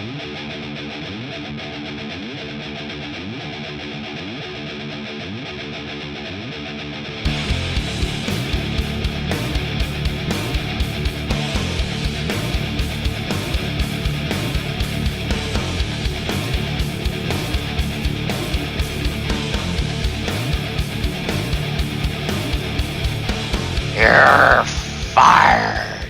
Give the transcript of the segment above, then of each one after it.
You're fired.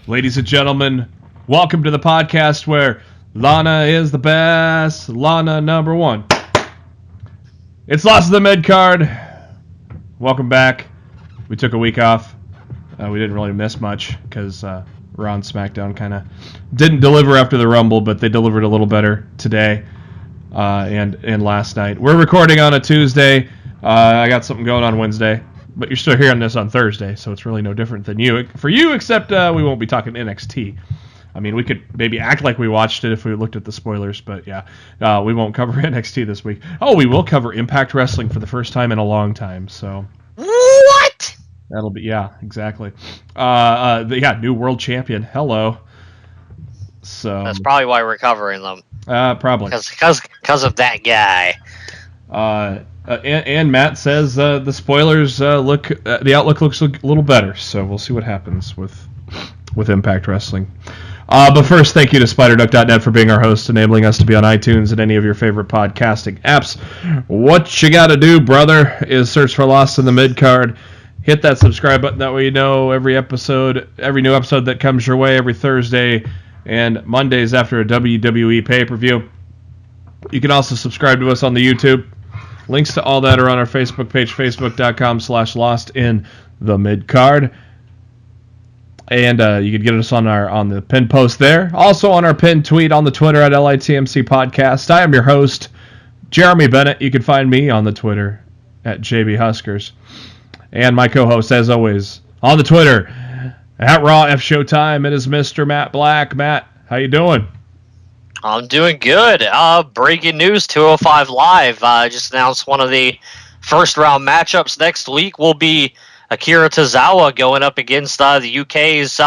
Ladies and gentlemen, welcome to the podcast where Lana is the best, Lana number one. It's Lost in the Midcard. Welcome back. We took a week off. We didn't really miss much because Raw and SmackDown kind of didn't deliver after the Rumble, but they delivered a little better today and last night. We're recording on a Tuesday. I got something going on Wednesday. But you're still hearing this on Thursday, so it's really no different than for you, except we won't be talking NXT. I mean, we could maybe act like we watched it if we looked at the spoilers, but yeah, we won't cover NXT this week. Oh, we will cover Impact Wrestling for the first time in a long time, so... What? That'll be, yeah, exactly. New world champion. Hello. So that's probably why we're covering them. Probably. Because of that guy. And Matt says the spoilers the outlook looks a little better, so we'll see what happens with Impact Wrestling. But first, thank you to SpiderDuck.net for being our host, enabling us to be on iTunes and any of your favorite podcasting apps. What you got to do, brother, is search for Lost in the Midcard. Hit that subscribe button, that way you know every new episode that comes your way every Thursday and Mondays after a WWE pay-per-view. You can also subscribe to us on the YouTube. Links to all that are on our Facebook page, facebook.com/lostinthemidcard. And you can get us on the pinned post there. Also on our pinned tweet on the Twitter at LITMC Podcast. I am your host, Jeremy Bennett. You can find me on the Twitter at JBHuskers. And my co-host, as always, on the Twitter at Raw F Showtime. It is Mr. Matt Black. Matt, how you doing? I'm doing good. Breaking news, 205 Live just announced one of the first round matchups next week will be Akira Tozawa going up against the UK's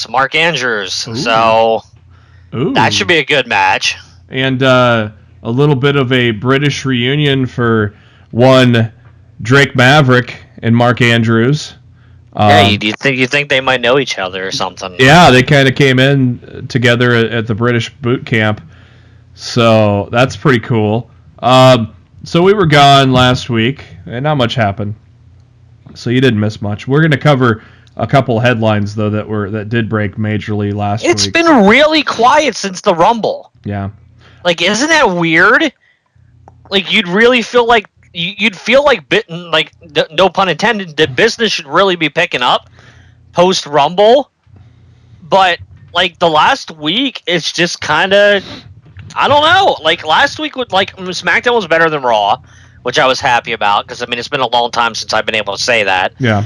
Mark Andrews. Ooh. So Ooh. That should be a good match. And a little bit of a British reunion for one Drake Maverick and Mark Andrews. You think they might know each other or something? Yeah, they kind of came in together at the British boot camp, so that's pretty cool. So we were gone last week, and not much happened, so you didn't miss much. We're going to cover a couple headlines though that did break majorly last week. It's been really quiet since the Rumble. Yeah, like isn't that weird? Like you'd really feel like. You'd feel like, no pun intended, that business should really be picking up post-Rumble. But, the last week, it's just kind of, I don't know. Last week, SmackDown was better than Raw, which I was happy about, because, it's been a long time since I've been able to say that. Yeah.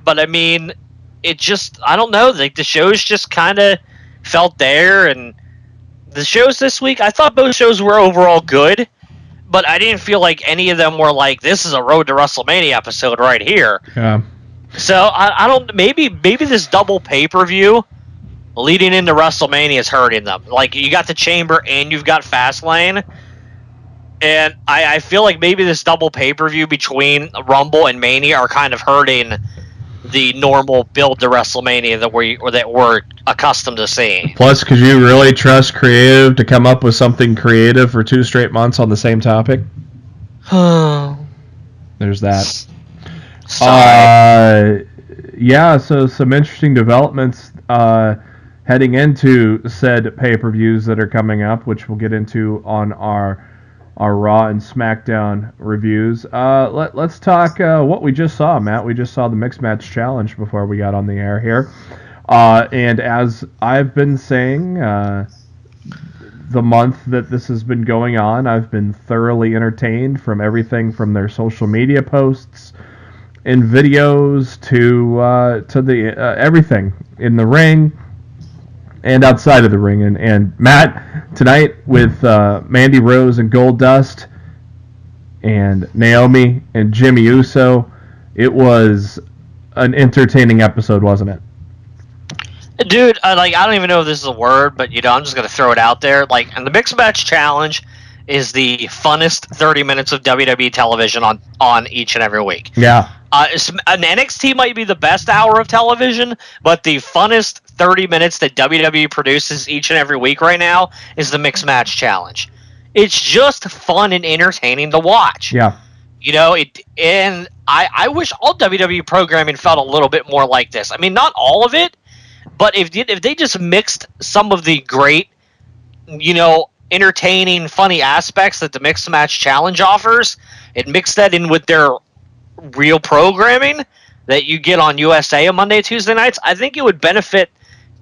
But, it just, I don't know. The shows just kind of felt there, and the shows this week, I thought both shows were overall good. But I didn't feel like any of them were like, this is a Road to WrestleMania episode right here. Yeah. So I don't. Maybe this double pay-per-view leading into WrestleMania is hurting them. Like you got the Chamber and you've got Fastlane, and I feel like maybe this double pay-per-view between Rumble and Mania are kind of hurting the normal build to WrestleMania that we're accustomed to seeing. Plus, could you really trust creative to come up with something creative for 2 straight months on the same topic? There's that. So some interesting developments heading into said pay-per-views that are coming up, which we'll get into on our Raw and SmackDown reviews. Let's talk what we just saw, Matt. We just saw the Mixed Match Challenge before we got on the air here. And as I've been saying, the month that this has been going on, I've been thoroughly entertained from everything from their social media posts and videos to the everything in the ring and outside of the ring. And Matt, tonight with Mandy Rose and Goldust and Naomi and Jimmy Uso, it was an entertaining episode, wasn't it? Dude, like, I don't even know if this is a word, but, I'm just going to throw it out there. Like, and the Mixed Match Challenge is the funnest 30 minutes of WWE television on each and every week. Yeah. An NXT might be the best hour of television, but the funnest 30 minutes that WWE produces each and every week right now is the Mixed Match Challenge. It's just fun and entertaining to watch. Yeah. And I wish all WWE programming felt a little bit more like this. I mean, not all of it, but if they just mixed some of the great, entertaining, funny aspects that the Mixed Match Challenge offers, and mix that in with their real programming that you get on USA on Monday, Tuesday nights, I think it would benefit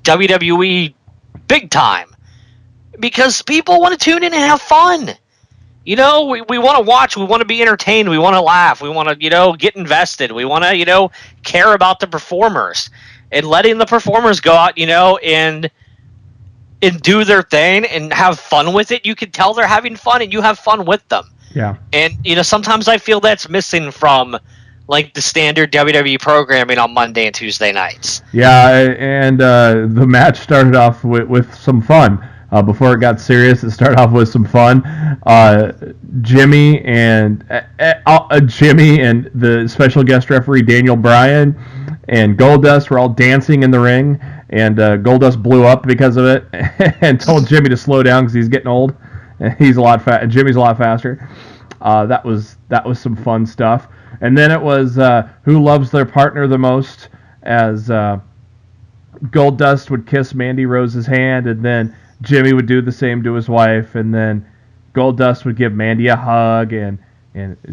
WWE big time. Because people want to tune in and have fun. We want to watch. We want to be entertained. We want to laugh. We want to, get invested. We want to, care about the performers. And letting the performers go out, and do their thing and have fun with it. You can tell they're having fun and you have fun with them. Yeah. And, sometimes I feel that's missing from, like, the standard WWE programming on Monday and Tuesday nights. Yeah, and the match started off with some fun. Before it got serious, it started off with some fun. Jimmy and the special guest referee Daniel Bryan and Goldust were all dancing in the ring, and Goldust blew up because of it and told Jimmy to slow down because he's getting old. He's a lot Jimmy's a lot faster. That was some fun stuff. And then it was who loves their partner the most, as Goldust would kiss Mandy Rose's hand, and then Jimmy would do the same to his wife, and then Goldust would give Mandy a hug, and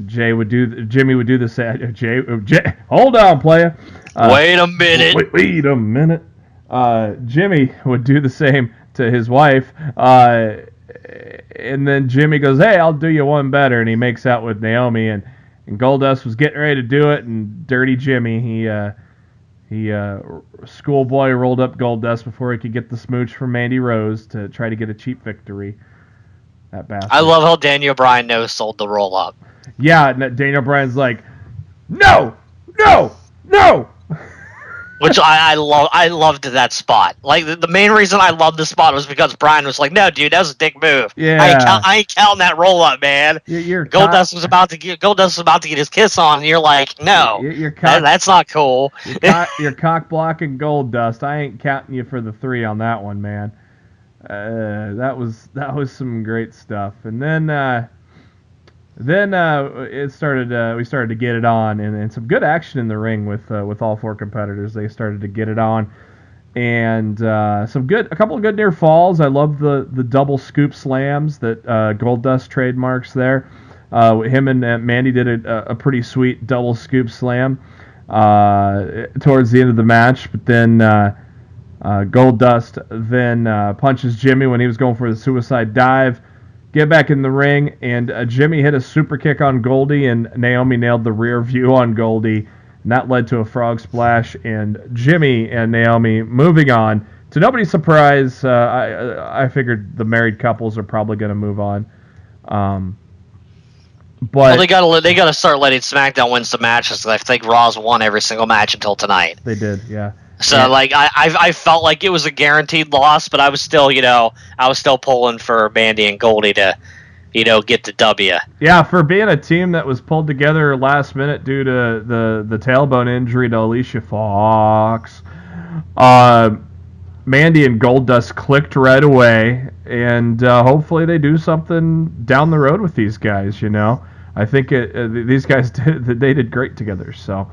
Jimmy would do the same. Jay, hold on, playa. Wait a minute. Wait a minute. Jimmy would do the same to his wife, and then Jimmy goes, "Hey, I'll do you one better," and he makes out with Naomi, and Goldust was getting ready to do it, and Dirty Jimmy, he schoolboy rolled up Goldust before he could get the smooch from Mandy Rose to try to get a cheap victory. That bastard. I love how Daniel Bryan sold the roll up. Yeah, Daniel Bryan's like, no. Which I loved that spot. Like, the main reason I loved the spot was because Bryan was like, "No, dude, that was a dick move. Yeah. I ain't counting that roll up, man." Goldust was about to get his kiss on, and you're like, "No, that's not cool." You're cock blocking Goldust. I ain't counting you for the 3 on that one, man. That was some great stuff. And then it started. We started to get it on, and some good action in the ring with all 4 competitors. They started to get it on, and a couple of good near falls. I love the double scoop slams that Goldust trademarks there. Him and Mandy did a pretty sweet double scoop slam towards the end of the match, but then Goldust then punches Jimmy when he was going for the suicide dive. Get back in the ring, and Jimmy hit a super kick on Goldie, and Naomi nailed the rear view on Goldie, and that led to a frog splash, and Jimmy and Naomi moving on. To nobody's surprise, I figured the married couples are probably going to move on. But they gotta start letting SmackDown win some matches. I think Raw's won every single match until tonight. They did, yeah. So, I felt like it was a guaranteed loss, but I was still, pulling for Mandy and Goldie to, get the W. Yeah, for being a team that was pulled together last minute due to the tailbone injury to Alicia Fox, Mandy and Goldust clicked right away, and hopefully they do something down the road with these guys. I think these guys did great together. So.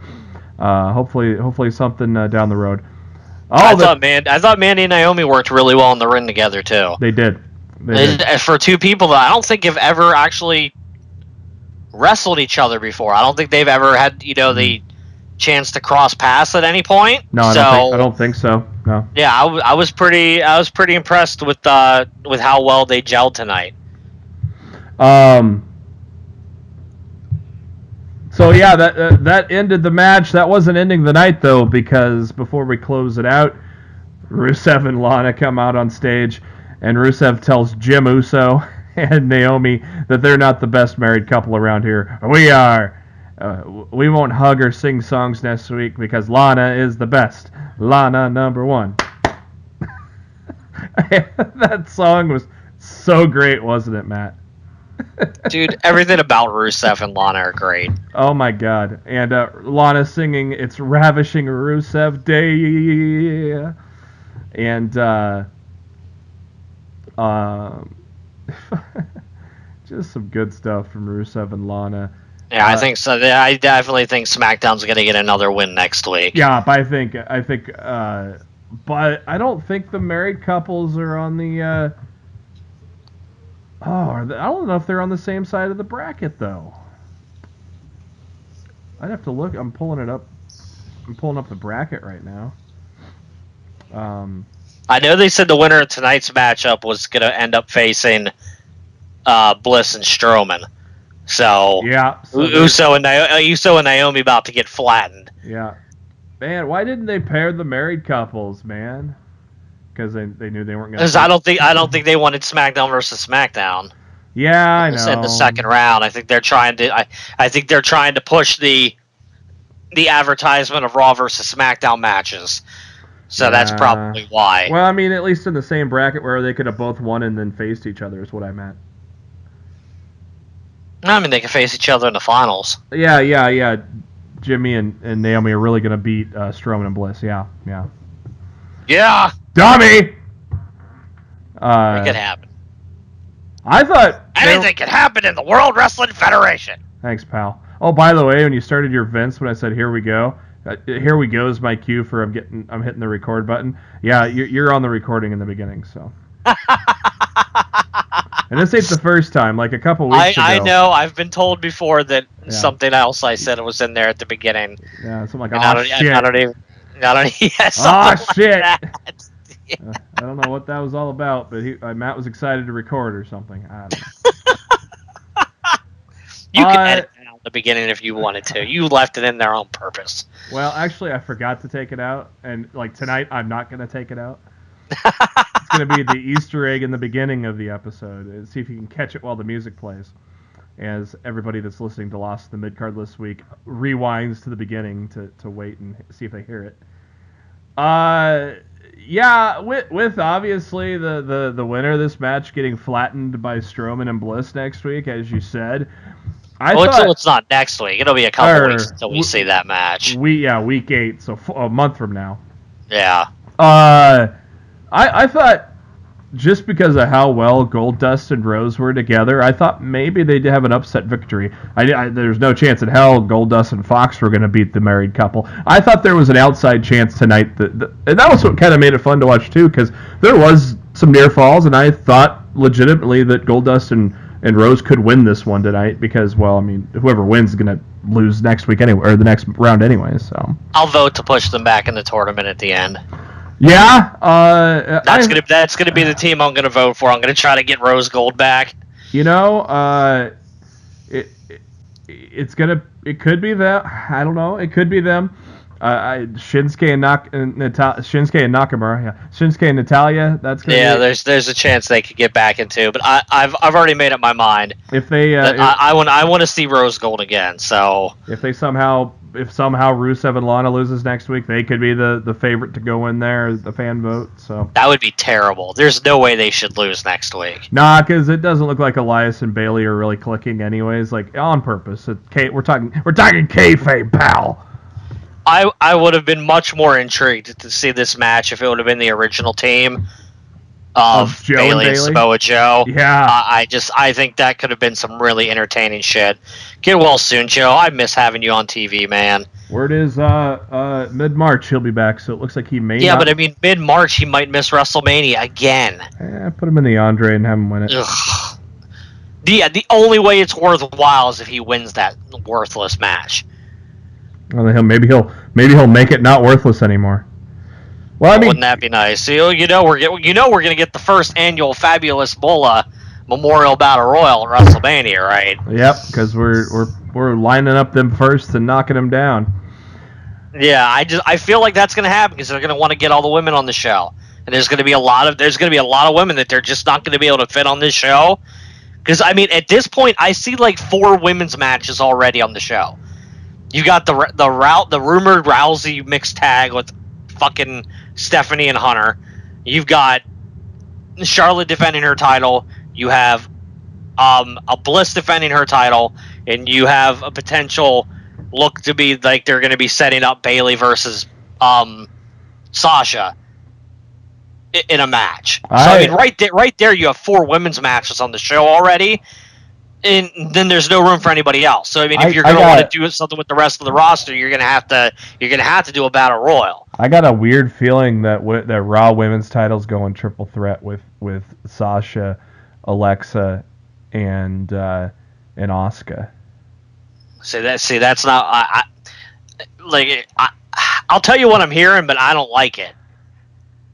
Hopefully something down the road. I thought Mandy and Naomi worked really well in the ring together too. They did. For 2 people that I don't think have ever actually wrestled each other before. I don't think they've ever had the chance to cross paths at any point. No, I don't think so. No. Yeah, I was pretty impressed with how well they gelled tonight. So yeah, that ended the match. That wasn't ending the night though, because before we close it out, Rusev and Lana come out on stage, and Rusev tells Jim Uso and Naomi that they're not the best married couple around here. We are. We won't hug or sing songs next week because Lana is the best. Lana number 1. That song was so great, wasn't it, Matt? Dude, everything about Rusev and Lana are great. Oh my god. And Lana singing "It's Ravishing Rusev Day." And just some good stuff from Rusev and Lana. Yeah, I think so. I definitely think SmackDown's going to get another win next week. Yeah, but but I don't think the married couples are on the. I don't know if they're on the same side of the bracket though. I'd have to look. I'm pulling it up. I'm pulling up the bracket right now. I know they said the winner of tonight's matchup was going to end up facing Bliss and Strowman. So yeah, Uso and Naomi about to get flattened. Yeah, man. Why didn't they pair the married couples, man? Because they knew they weren't going. Because I don't think they wanted SmackDown versus SmackDown. Yeah, I know. In the second round, I think they're trying to. I think they're trying to push the advertisement of Raw versus SmackDown matches. So that's probably why. Well, I mean, at least in the same bracket where they could have both won and then faced each other is what I meant. I mean, they can face each other in the finals. Yeah. Jimmy and Naomi are really going to beat Strowman and Bliss. Yeah. Yeah. Dummy! It could happen. I thought... Anything could happen in the World Wrestling Federation. Thanks, pal. Oh, by the way, when you started your Vince, when I said, here we go, here we go is my cue for I'm hitting the record button. Yeah, you're on the recording in the beginning, so... And this ain't the first time. Like a couple weeks ago. I know. I've been told before that something else I said was in there at the beginning. Yeah, something like, shit. Yeah, shit. I don't know what that was all about, but Matt was excited to record or something. I don't know. You can edit it out at the beginning if you wanted to. You left it in there on purpose. Well, actually, I forgot to take it out, and like tonight, I'm not going to take it out. It's going to be the Easter egg in the beginning of the episode. See if you can catch it while the music plays. As everybody that's listening to Lost in the Midcard this week rewinds to the beginning to wait and see if they hear it. Yeah, with obviously the winner of this match getting flattened by Strowman and Bliss next week, as you said. It's not next week. It'll be a couple weeks until we see that match. Week 8, so a month from now. Yeah. I thought just because of how well Goldust and Rose were together, I thought maybe they'd have an upset victory. There's no chance in hell Goldust and Fox were going to beat the married couple. I thought there was an outside chance tonight, and that was what kind of made it fun to watch too, because there was some near falls, and I thought legitimately that Goldust and Rose could win this one tonight because, well, I mean, whoever wins is going to lose next week anyway, or the next round anyway. So I'll vote to push them back in the tournament at the end. Yeah, that's gonna be the team I'm gonna vote for. I'm gonna try to get Rose Gold back. You know, it could be them. I don't know. It could be them. Shinsuke and Nakamura. Yeah, Shinsuke and Natalya. That's gonna be... There's a chance they could get back into. But I've already made up my mind. If they, I want to see Rose Gold again. So if somehow Rusev and Lana loses next week, they could be the favorite to go in there, the fan vote. So that would be terrible. There's no way they should lose next week. Nah, because it doesn't look like Elias and Bayley are really clicking, anyways. Like on purpose. We're talking kayfabe, pal. I would have been much more intrigued to see this match if it would have been the original team of Bayley and Samoa Joe. Yeah. I think that could have been some really entertaining shit. Get well soon, Joe. I miss having you on TV, man. Word is mid-March he'll be back, so it looks like he may but I mean, mid-March he might miss WrestleMania again. Put him in the Andre and have him win it. Ugh. The only way it's worthwhile is if he wins that worthless match. Well, maybe he'll make it not worthless anymore. Well, I mean, wouldn't that be nice? So, we're gonna get the first annual Fabulous Bola Memorial Battle Royal at WrestleMania, right? Yep, because we're lining up them first and knocking them down. Yeah, I feel like that's gonna happen because they're gonna want to get all the women on the show, and there's gonna be a lot of women that they're just not gonna be able to fit on this show. Because I mean, at this point, I see like 4 women's matches already on the show. You got the rumored Rousey mixed tag with fucking Stephanie and Hunter. You've got Charlotte defending her title. You have a Bliss defending her title, and you have a potential look to be like they're going to be setting up Bayley versus Sasha in a match. So I mean, right there, you have 4 women's matches on the show already, and then there's no room for anybody else. So I mean, if you're going to want to do something with the rest of the roster, you're going to have to do a battle royal. I got a weird feeling that that Raw Women's titles going triple threat with Sasha, Alexa, and Asuka. That's not. I'll tell you what I'm hearing, but I don't like it.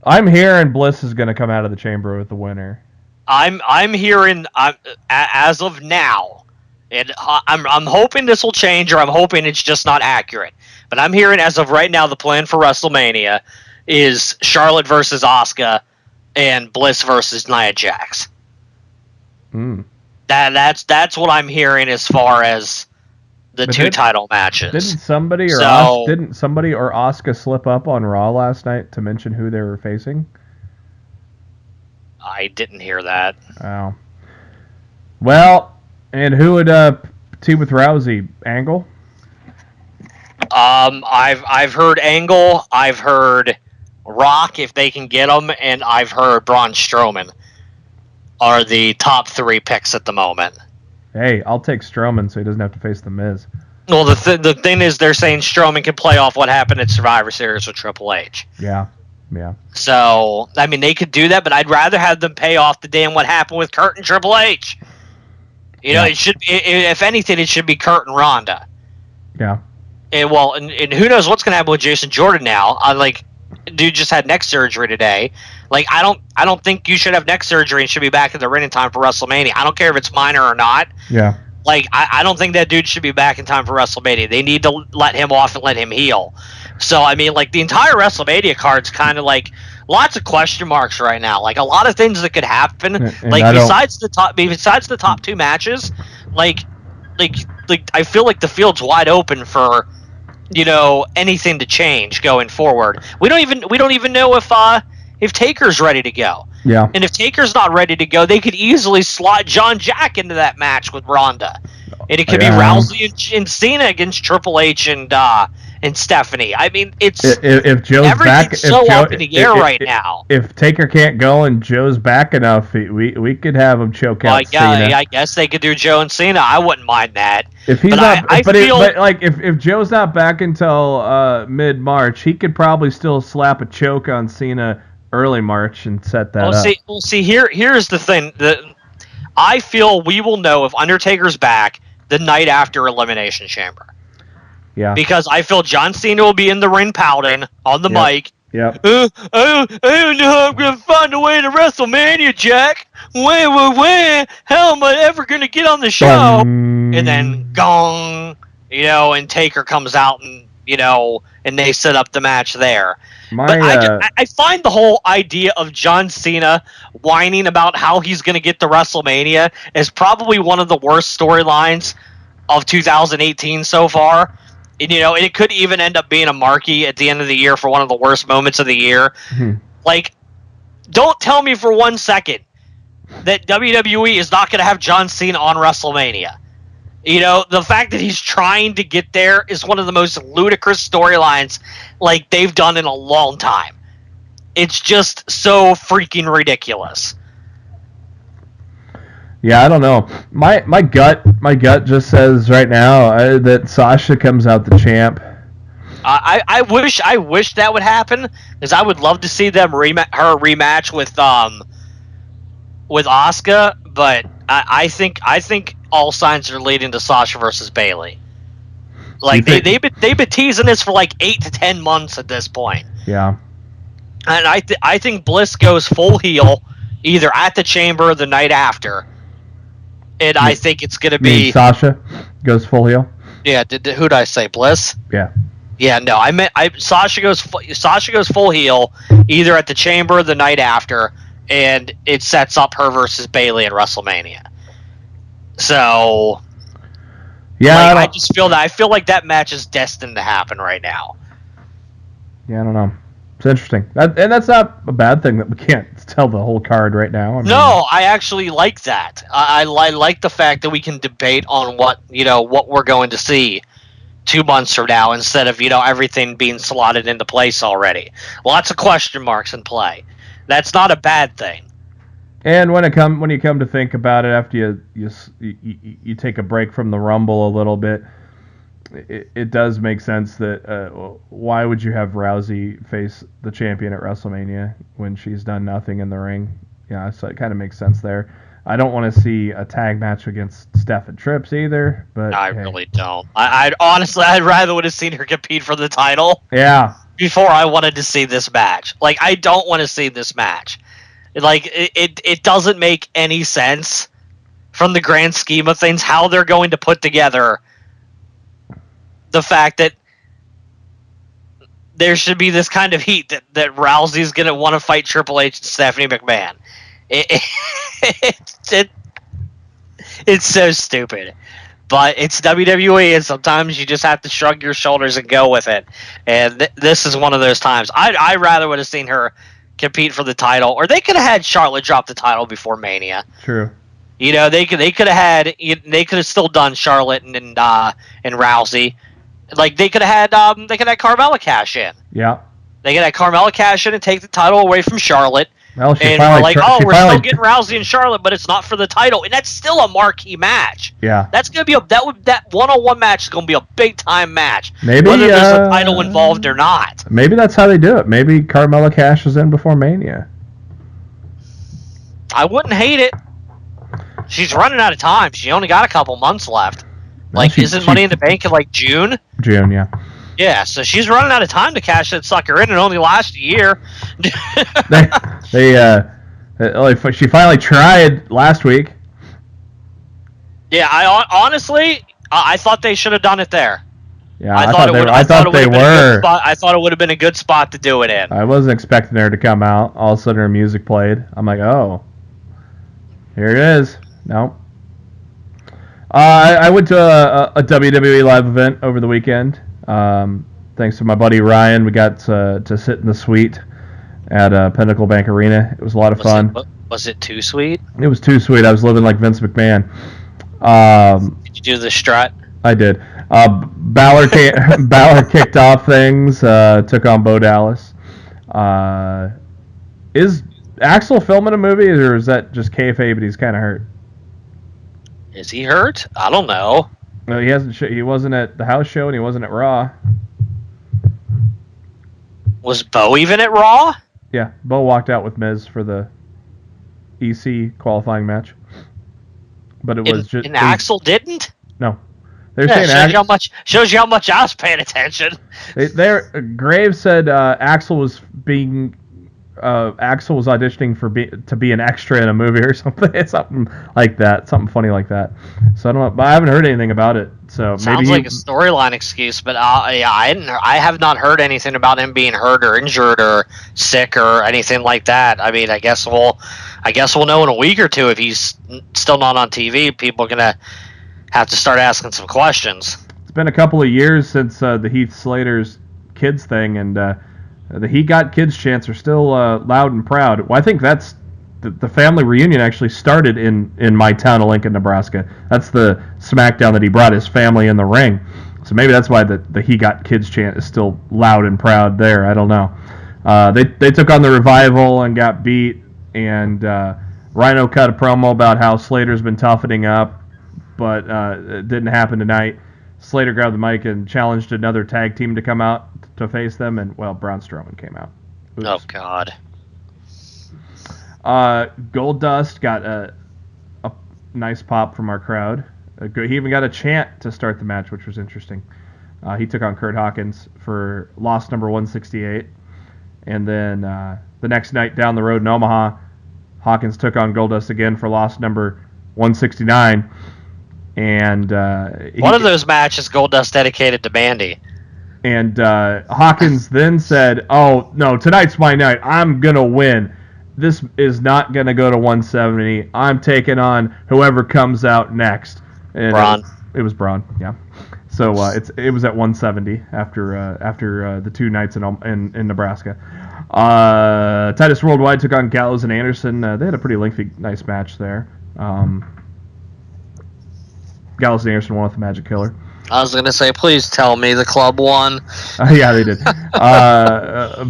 I'm hearing Bliss is going to come out of the chamber with the winner. I'm hearing as of now, and I'm hoping this will change, or I'm hoping it's just not accurate. But I'm hearing as of right now, the plan for WrestleMania is Charlotte versus Asuka and Bliss versus Nia Jax. That's what I'm hearing as far as the 2 title matches. Didn't somebody or Asuka slip up on Raw last night to mention who they were facing? I didn't hear that. Oh. Well, and who would team with Rousey? Angle? I've heard Angle. I've heard Rock if they can get him, and I've heard Braun Strowman are the top 3 picks at the moment. Hey, I'll take Strowman so he doesn't have to face The Miz. Well, the thing is, they're saying Strowman can play off what happened at Survivor Series with Triple H. Yeah. So, I mean, they could do that, but I'd rather have them pay off the damn what happened with Kurt and Triple H. You know, it should be, if anything, it should be Kurt and Ronda. Yeah. And who knows what's going to happen with Jason Jordan now? Dude just had neck surgery today. Like, I don't think you should have neck surgery and should be back in the ring in time for WrestleMania. I don't care if it's minor or not. Yeah. Like, I don't think that dude should be back in time for WrestleMania. They need to let him off and let him heal. So, I mean, like, the entire WrestleMania card's kind of like lots of question marks right now. Like, a lot of things that could happen. And like, besides the top 2 matches, like I feel like the field's wide open for, anything to change going forward. We don't even know if Taker's ready to go. Yeah. And if Taker's not ready to go, they could easily slot John Jack into that match with Ronda. And it could be Rousey and Cena against Triple H and Stephanie. I mean, it's if Joe's back, up in the air right now. If Taker can't go and Joe's back enough, we could have him choke out Cena. I guess they could do Joe and Cena. I wouldn't mind that. If he's if Joe's not back until mid-March, he could probably still slap a choke on Cena early March and set that up. See, here's the thing. I feel we will know if Undertaker's back the night after Elimination Chamber. Yeah. Because I feel John Cena will be in the ring pouting on the mic. Yep. I don't know how I'm going to find a way to WrestleMania, Jack. When? How am I ever going to get on the show? And then, gong, and Taker comes out and, and they set up the match there. But I find the whole idea of John Cena whining about how he's going to get to WrestleMania is probably one of the worst storylines of 2018 so far. And, it could even end up being a marquee at the end of the year for one of the worst moments of the year. Mm-hmm. Like, don't tell me for 1 second that WWE is not going to have John Cena on WrestleMania. The fact that he's trying to get there is one of the most ludicrous storylines like they've done in a long time. It's just so freaking ridiculous. Yeah, I don't know. My gut just says right now that Sasha comes out the champ. I wish that would happen because I would love to see them her rematch with Asuka, but I think all signs are leading to Sasha versus Bayley. Like they've been teasing this for like 8 to 10 months at this point. Yeah, and I think Bliss goes full heel either at the Chamber or the night after. And I think it's going to be Sasha goes full heel. Yeah, who'd I say? Bliss? Yeah. Yeah, no, I meant Sasha goes full heel either at the Chamber or the night after, and it sets up her versus Bayley at WrestleMania. So, yeah, I feel like that match is destined to happen right now. Yeah, I don't know. It's interesting. And that's not a bad thing that we can't tell the whole card right now. I mean, No, I actually like that. I like the fact that we can debate on what we're going to see 2 months from now instead of everything being slotted into place already. Lots of question marks in play. That's not a bad thing. And when you come to think about it, after you take a break from the Rumble a little bit, it does make sense that why would you have Rousey face the champion at WrestleMania when she's done nothing in the ring? Yeah, so it kind of makes sense there. I don't want to see a tag match against Steph and Trips either, but I really don't. I'd rather would have seen her compete for the title. Yeah. Before I wanted to see this match. Like, I don't want to see this match. Like, it doesn't make any sense from the grand scheme of things how they're going to put together the fact that there should be this kind of heat that Rousey's going to want to fight Triple H and Stephanie McMahon. It's so stupid. But it's WWE, and sometimes you just have to shrug your shoulders and go with it. And this is one of those times. I rather would have seen her compete for the title, or they could have had Charlotte drop the title before Mania. True. They could have still done Charlotte and Rousey. Like they could have had Carmella cash in. Yeah. They could have Carmella cash in and take the title away from Charlotte. Well, and we're still getting Rousey and Charlotte, but it's not for the title, and that's still a marquee match. Yeah, that's gonna be that one-on-one match is gonna be a big time match. Maybe whether there's a title involved or not. Maybe that's how they do it. Maybe Carmella cashes in before Mania. I wouldn't hate it. She's running out of time. She only got a couple months left. Isn't Money in the Bank in June? June, yeah. Yeah, so she's running out of time to cash that sucker in. It only lasts a year. She finally tried last week. Yeah, I thought they should have done it there. Yeah, I thought they were. I thought it would have been a good spot to do it in. I wasn't expecting her to come out. All of a sudden, her music played. I'm like, oh, here it is. No. I went to a WWE live event over the weekend. Thanks to my buddy Ryan, we got to sit in the suite at Pinnacle Bank Arena. It was a lot of fun. Was it too sweet? It was too sweet. I was living like Vince McMahon. Did you do the strut? I did. Balor kicked off things, took on Bo Dallas. Is Axel filming a movie, or is that just kayfabe and he's kind of hurt? Is he hurt? I don't know. No, he hasn't. He wasn't at the house show and he wasn't at Raw. Was Bo even at Raw? Yeah, Bo walked out with Miz for the EC qualifying match. But it was just. And Axel didn't? No. They're saying shows you how much I was paying attention. Graves said Axel was auditioning to be an extra in a movie or something. Something like that. Something funny like that. So I don't know, but I haven't heard anything about it. So sounds like a storyline excuse, but I have not heard anything about him being hurt or injured or sick or anything like that. I mean, I guess we'll know in a week or two if he's still not on TV. People are gonna have to start asking some questions. It's been a couple of years since the Heath Slater's kids thing, and the He Got Kids chants are still loud and proud. Well, I think that's the family reunion actually started in my town of Lincoln, Nebraska. That's the SmackDown that he brought his family in the ring. So maybe that's why the He Got Kids chant is still loud and proud there. I don't know. They took on the Revival and got beat, and Rhino cut a promo about how Slater's been toughening up, but it didn't happen tonight. Slater grabbed the mic and challenged another tag team to come out to face them, and, well, Braun Strowman came out. Oops. Oh, God. Goldust got a nice pop from our crowd. He even got a chant to start the match, which was interesting. He took on Kurt Hawkins for loss number 168. And then the next night down the road in Omaha, Hawkins took on Goldust again for loss number 169. And one of those matches Goldust dedicated to Mandy. And Hawkins then said, "Oh, no, tonight's my night. I'm going to win. This is not going to go to 170. I'm taking on whoever comes out next." And Braun. It was Braun, yeah. So it was at 170 after the two nights in Nebraska. Titus Worldwide took on Gallows and Anderson. They had a pretty lengthy, nice match there. Gallows and Anderson won with the Magic Killer. I was going to say, please tell me the club won. Yeah, they did.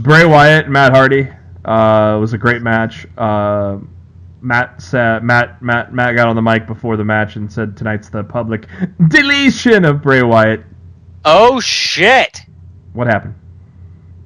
Bray Wyatt and Matt Hardy was a great match. Matt got on the mic before the match and said tonight's the public deletion of Bray Wyatt. Oh, shit. What happened?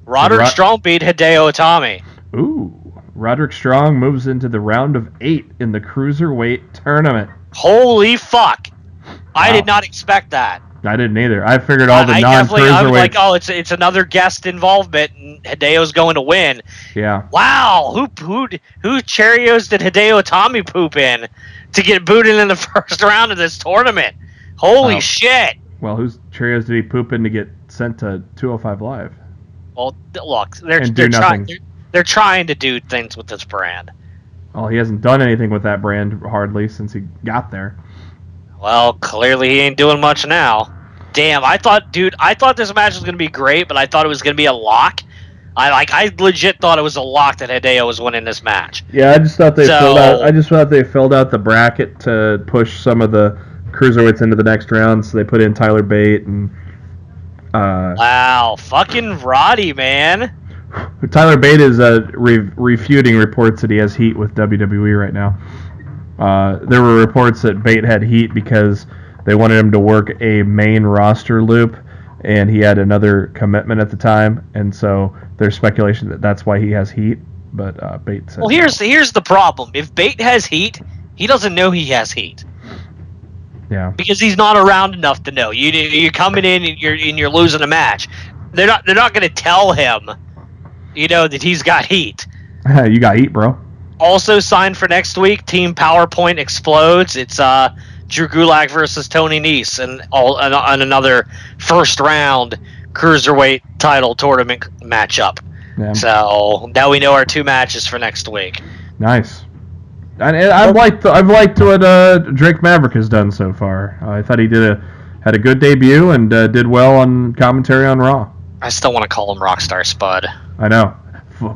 Roderick Strong beat Hideo Itami. Ooh. Roderick Strong moves into the round of 8 in the Cruiserweight tournament. Holy fuck. Wow. I did not expect that. I didn't either. I figured all the I non-Cruiserweight... was like, oh, it's another guest involvement, and Hideo's going to win. Yeah. Wow, who Cheerios did Hideo Itami poop in to get booted in the first round of this tournament? Holy shit. Well, whose Cheerios did he poop in to get sent to 205 Live? Well, look, they're trying to do things with this brand. Well, he hasn't done anything with that brand hardly since he got there. Well, clearly he ain't doing much now. Damn, I thought this match was going to be great, but I thought it was going to be a lock. I legit thought it was a lock that Hideo was winning this match. Yeah, I just thought they filled out the bracket to push some of the cruiserweights into the next round, so they put in Tyler Bate and wow, fucking Roddy, man. Tyler Bate is refuting reports that he has heat with WWE right now. There were reports that Bate had heat because they wanted him to work a main roster loop, and he had another commitment at the time, and so there's speculation that that's why he has heat. But Bate said, well, here's the problem. If Bate has heat, he doesn't know he has heat. Yeah. Because he's not around enough to know. You're coming in and you're losing a match. They're not going to tell him, that he's got heat. You got heat, bro. Also signed for next week, Team PowerPoint Explodes. It's Drew Gulak versus Tony Nese and another first round cruiserweight title tournament matchup. Yeah. So now we know our 2 matches for next week. Nice. And I've liked what Drake Maverick has done so far. I thought he had a good debut and did well on commentary on Raw. I still want to call him Rockstar Spud. I know.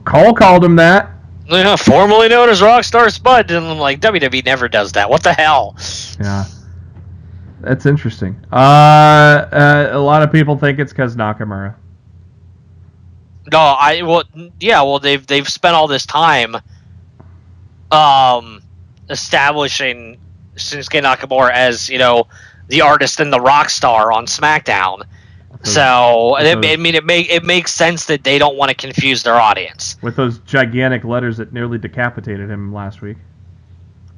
Cole called him that. Yeah, formerly known as Rockstar Spud, and I'm like, WWE never does that. What the hell? Yeah, that's interesting. A lot of people think it's because Nakamura. No, they've spent all this time establishing Shinsuke Nakamura as, the artist and the rock star on SmackDown. So it makes sense that they don't want to confuse their audience with those gigantic letters that nearly decapitated him last week.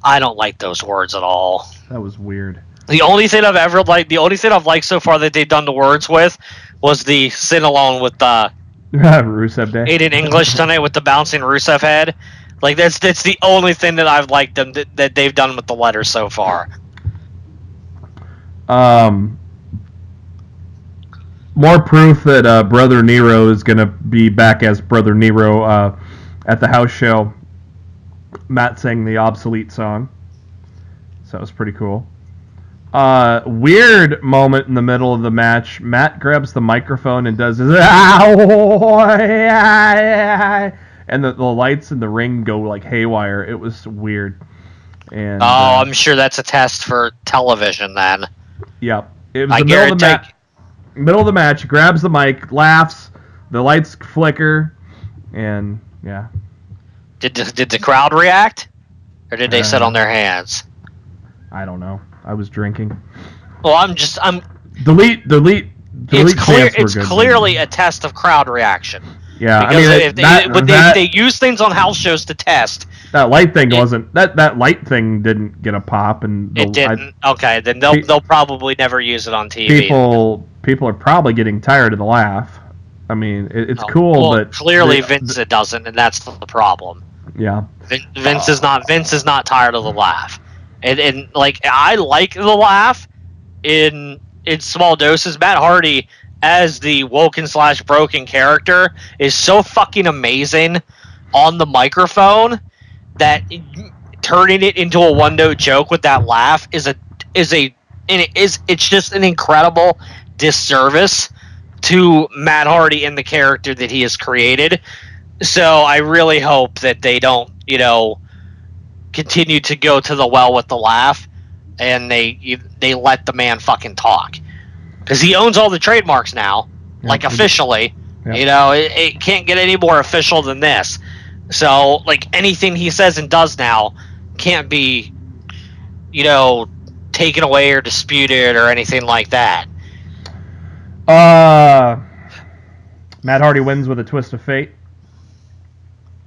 I don't like those words at all. That was weird. The only thing I've liked so far that they've done the words with was the Sin Alone with the Rusev Day. Aiden English tonight with the bouncing Rusev head. Like that's the only thing that I've liked them that they've done with the letters so far. More proof that Brother Nero is going to be back as Brother Nero at the house show. Matt sang the obsolete song. So that was pretty cool. Weird moment in the middle of the match. Matt grabs the microphone and does his... And the lights in the ring go like haywire. It was weird. And I'm sure that's a test for television then. Yep. It was middle of the match, he grabs the mic, laughs, the lights flicker, and yeah. Did the crowd react, or did they sit on their hands? I don't know. I was drinking. Well, I'm delete. It's clearly a test of crowd reaction. Yeah, because they use things on house shows to test. That light thing wasn't that light thing didn't get a pop, and it didn't. Okay, then they'll probably never use it on TV. People are probably getting tired of the laugh. I mean, it's cool, but clearly Vince it doesn't, and that's the problem. Yeah, Vince is not tired of the laugh, and like I like the laugh in small doses. Matt Hardy as the woken/broken character is so fucking amazing on the microphone that turning it into a one-note joke with that laugh it's just an incredible disservice to Matt Hardy and the character that he has created. So I really hope that they don't, continue to go to the well with the laugh, and they let the man fucking talk, because he owns all the trademarks now, like officially. Yep. It can't get any more official than this. So like anything he says and does now can't be, taken away or disputed or anything like that. Matt Hardy wins with a twist of fate.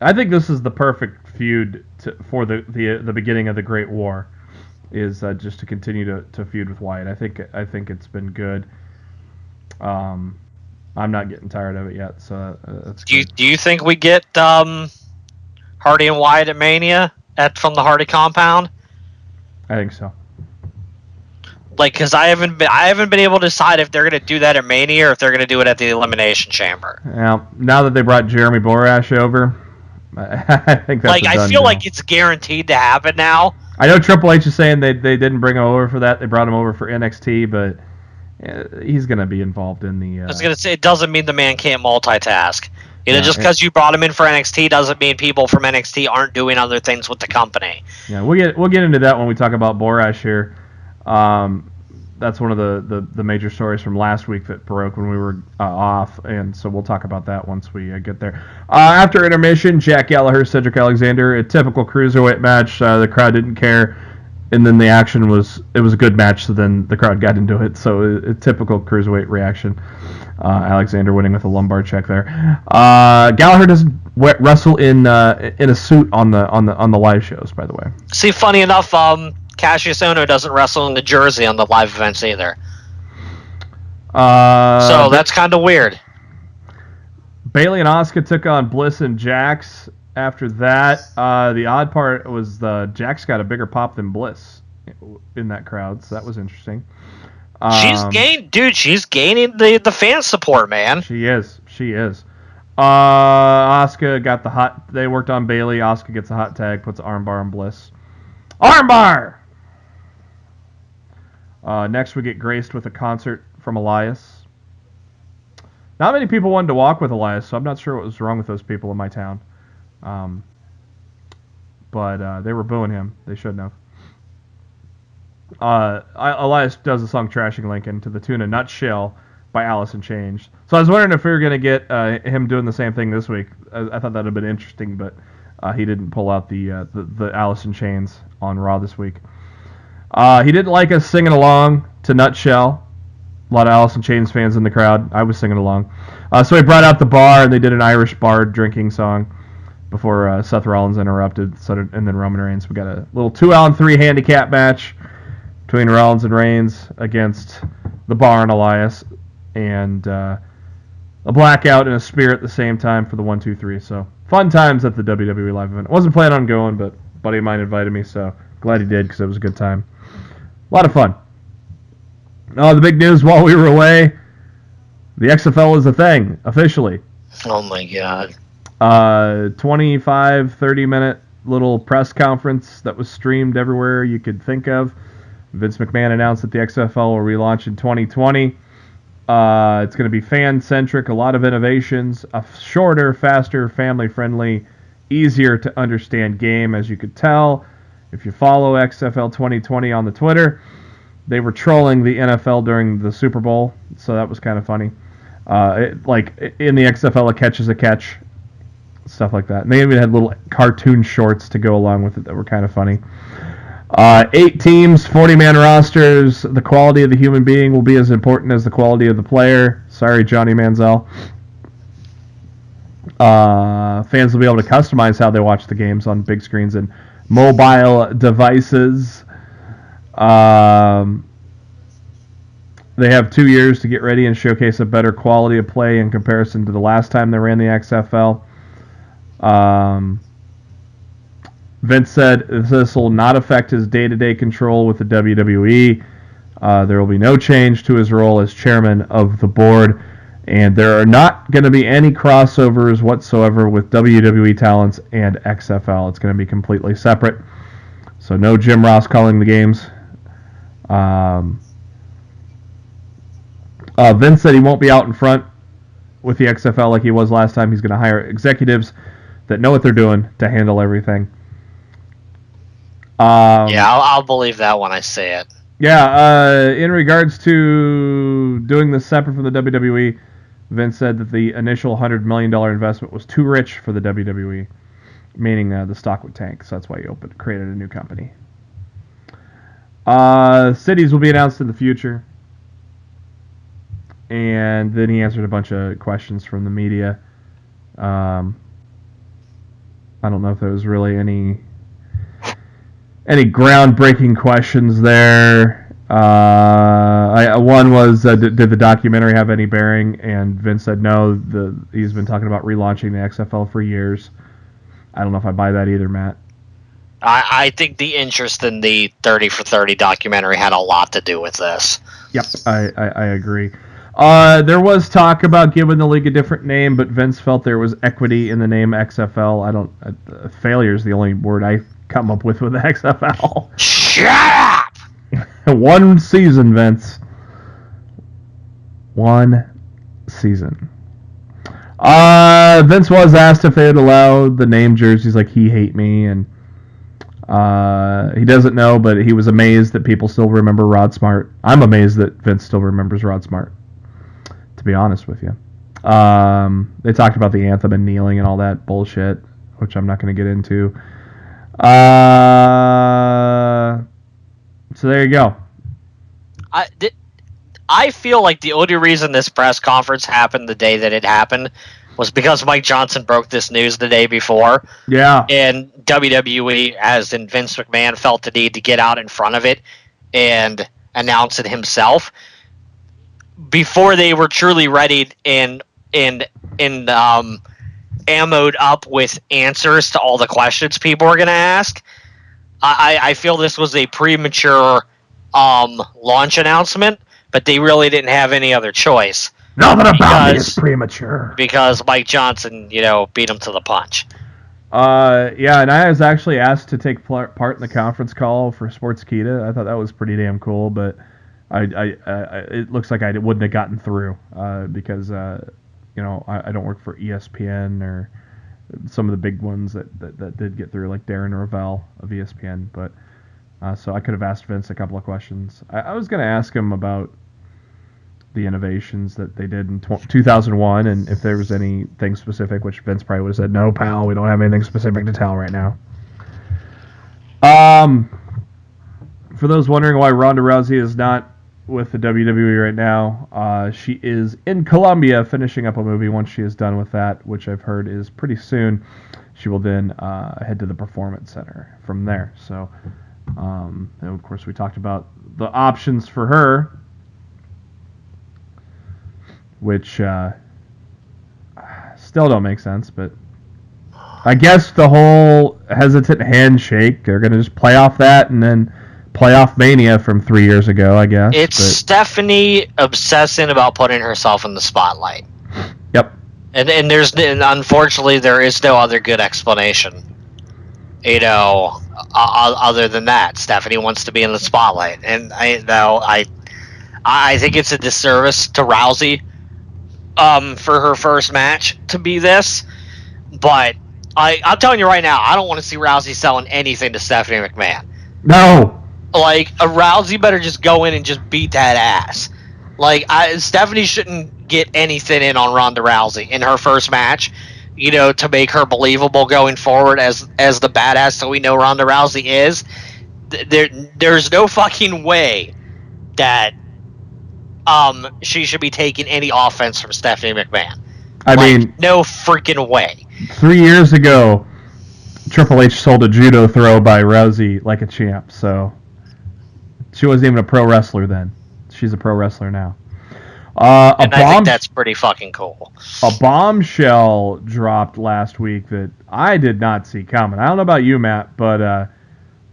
I think this is the perfect feud for the beginning of the Great War, is just to continue to feud with Wyatt. I think it's been good. I'm not getting tired of it yet, so that's good. Do you think we get Hardy and Wyatt at Mania from the Hardy compound? I think so. Like, because I haven't been able to decide if they're going to do that at Mania or if they're going to do it at the Elimination Chamber. Now that they brought Jeremy Borash over, I think that's I feel like it's guaranteed to happen now. I know Triple H is saying they didn't bring him over for that. They brought him over for NXT, but he's going to be involved in the... I was going to say, it doesn't mean the man can't multitask. Just because you brought him in for NXT doesn't mean people from NXT aren't doing other things with the company. Yeah, we'll get into that when we talk about Borash here. That's one of the major stories from last week that broke when we were off, and so we'll talk about that once we get there. After intermission, Jack Gallagher, Cedric Alexander, a typical cruiserweight match. The crowd didn't care, and then the action was a good match, so then the crowd got into it. So a typical cruiserweight reaction. Alexander winning with a lumbar check there. Gallagher doesn't wrestle in a suit on the live shows, by the way. See, funny enough, Cassius Ohno doesn't wrestle in the jersey on the live events either. So that's kind of weird. Bayley and Asuka took on Bliss and Jax. After that, the odd part was Jax got a bigger pop than Bliss in that crowd, so that was interesting. She's gaining the fan support, man. She is. Asuka got the hot. They worked on Bayley. Asuka gets a hot tag, puts an armbar on Bliss. Armbar. Next, we get graced with a concert from Elias. Not many people wanted to walk with Elias, so I'm not sure what was wrong with those people in my town. But they were booing him. They shouldn't have. Elias does the song Trashing Lincoln to the tune of Nutshell by Alice in Chains. So I was wondering if we were going to get him doing the same thing this week. I thought that would have been interesting, but he didn't pull out the Alice in Chains on Raw this week. He didn't like us singing along to Nutshell. A lot of Alice in Chains fans in the crowd. I was singing along. So he brought out the bar, and they did an Irish bard drinking song before Seth Rollins interrupted. And then Roman Reigns. We got a little 2-on-3 handicap match between Rollins and Reigns against the Bar and Elias, and a blackout and a spear at the same time for the 1-2-3. So fun times at the WWE live event. I wasn't planning on going, but a buddy of mine invited me, so glad he did because it was a good time. A lot of fun. The big news while we were away, the XFL is a thing officially. Oh my god. 25, 30-minute little press conference that was streamed everywhere you could think of. Vince McMahon announced that the XFL will relaunch in 2020. It's going to be fan-centric, a lot of innovations, a shorter, faster, family-friendly, easier to understand game, as you could tell. If you follow XFL 2020 on the Twitter, they were trolling the NFL during the Super Bowl, so that was kind of funny. In the XFL, a catch is a catch, stuff like that. And they even had little cartoon shorts to go along with it that were kind of funny. 8 teams, 40-man rosters. The quality of the human being will be as important as the quality of the player. Sorry, Johnny Manziel. Fans will be able to customize how they watch the games on big screens and mobile devices. They have 2 years to get ready and showcase a better quality of play in comparison to the last time they ran the XFL. Vince said this will not affect his day-to-day control with the WWE. There will be no change to his role as chairman of the board, and there are not going to be any crossovers whatsoever with WWE talents and XFL. It's going to be completely separate. So no Jim Ross calling the games. Vince said he won't be out in front with the XFL like he was last time. He's going to hire executives that know what they're doing to handle everything. Yeah, I'll believe that when I see it. Yeah, in regards to doing this separate from the WWE, Vince said that the initial $100 million investment was too rich for the WWE, meaning the stock would tank. So that's why he created a new company. Cities will be announced in the future. And then he answered a bunch of questions from the media. I don't know if there was really any groundbreaking questions there. One was, did the documentary have any bearing? And Vince said no. He's been talking about relaunching the XFL for years. I don't know if I buy that either, Matt. I think the interest in the 30 for 30 documentary had a lot to do with this. Yep, I agree. There was talk about giving the league a different name, but Vince felt there was equity in the name XFL. Failure is the only word I come up with the XFL. Shut up! One season, Vince. One season. Vince was asked if they would allow the name jerseys like He Hate Me, and he doesn't know, but he was amazed that people still remember Rod Smart. I'm amazed that Vince still remembers Rod Smart, to be honest with you. They talked about the anthem and kneeling and all that bullshit, which I'm not going to get into. So there you go. I feel like the only reason this press conference happened the day that it happened was because Mike Johnson broke this news the day before. Yeah. And WWE, as in Vince McMahon, felt the need to get out in front of it and announce it himself before they were truly ready and ammoed up with answers to all the questions people were going to ask. I feel this was a premature launch announcement, but they really didn't have any other choice. Nothing about me is premature. Because Mike Johnson, beat him to the punch. Yeah, and I was actually asked to take part in the conference call for Sportskeeda. I thought that was pretty damn cool, but it looks like I wouldn't have gotten through because I don't work for ESPN or some of the big ones that did get through, like Darren Ravel of ESPN. But so I could have asked Vince a couple of questions. I was going to ask him about the innovations that they did in 2001 and if there was anything specific, which Vince probably would have said, no, pal, we don't have anything specific to tell right now. For those wondering why Ronda Rousey is not with the WWE right now, she is in Colombia finishing up a movie. Once she is done with that, which I've heard is pretty soon, she will then head to the Performance Center from there. So, and of course, we talked about the options for her, which still don't make sense, but I guess the whole hesitant handshake, they're going to just play off that and then play off Mania from 3 years ago, I guess. It's Stephanie obsessing about putting herself in the spotlight. Yep. And unfortunately, there is no other good explanation. Other than that, Stephanie wants to be in the spotlight, and I think it's a disservice to Rousey. For her first match to be this, but I'm telling you right now, I don't want to see Rousey selling anything to Stephanie McMahon. No. Like, a Rousey better just go in and just beat that ass. Like, Stephanie shouldn't get anything in on Ronda Rousey in her first match, to make her believable going forward as the badass that we know Ronda Rousey is. There's no fucking way that she should be taking any offense from Stephanie McMahon. I mean, no freaking way. 3 years ago, Triple H sold a judo throw by Rousey like a champ, so she wasn't even a pro wrestler then. She's a pro wrestler now. I think that's pretty fucking cool. A bombshell dropped last week that I did not see coming. I don't know about you, Matt, but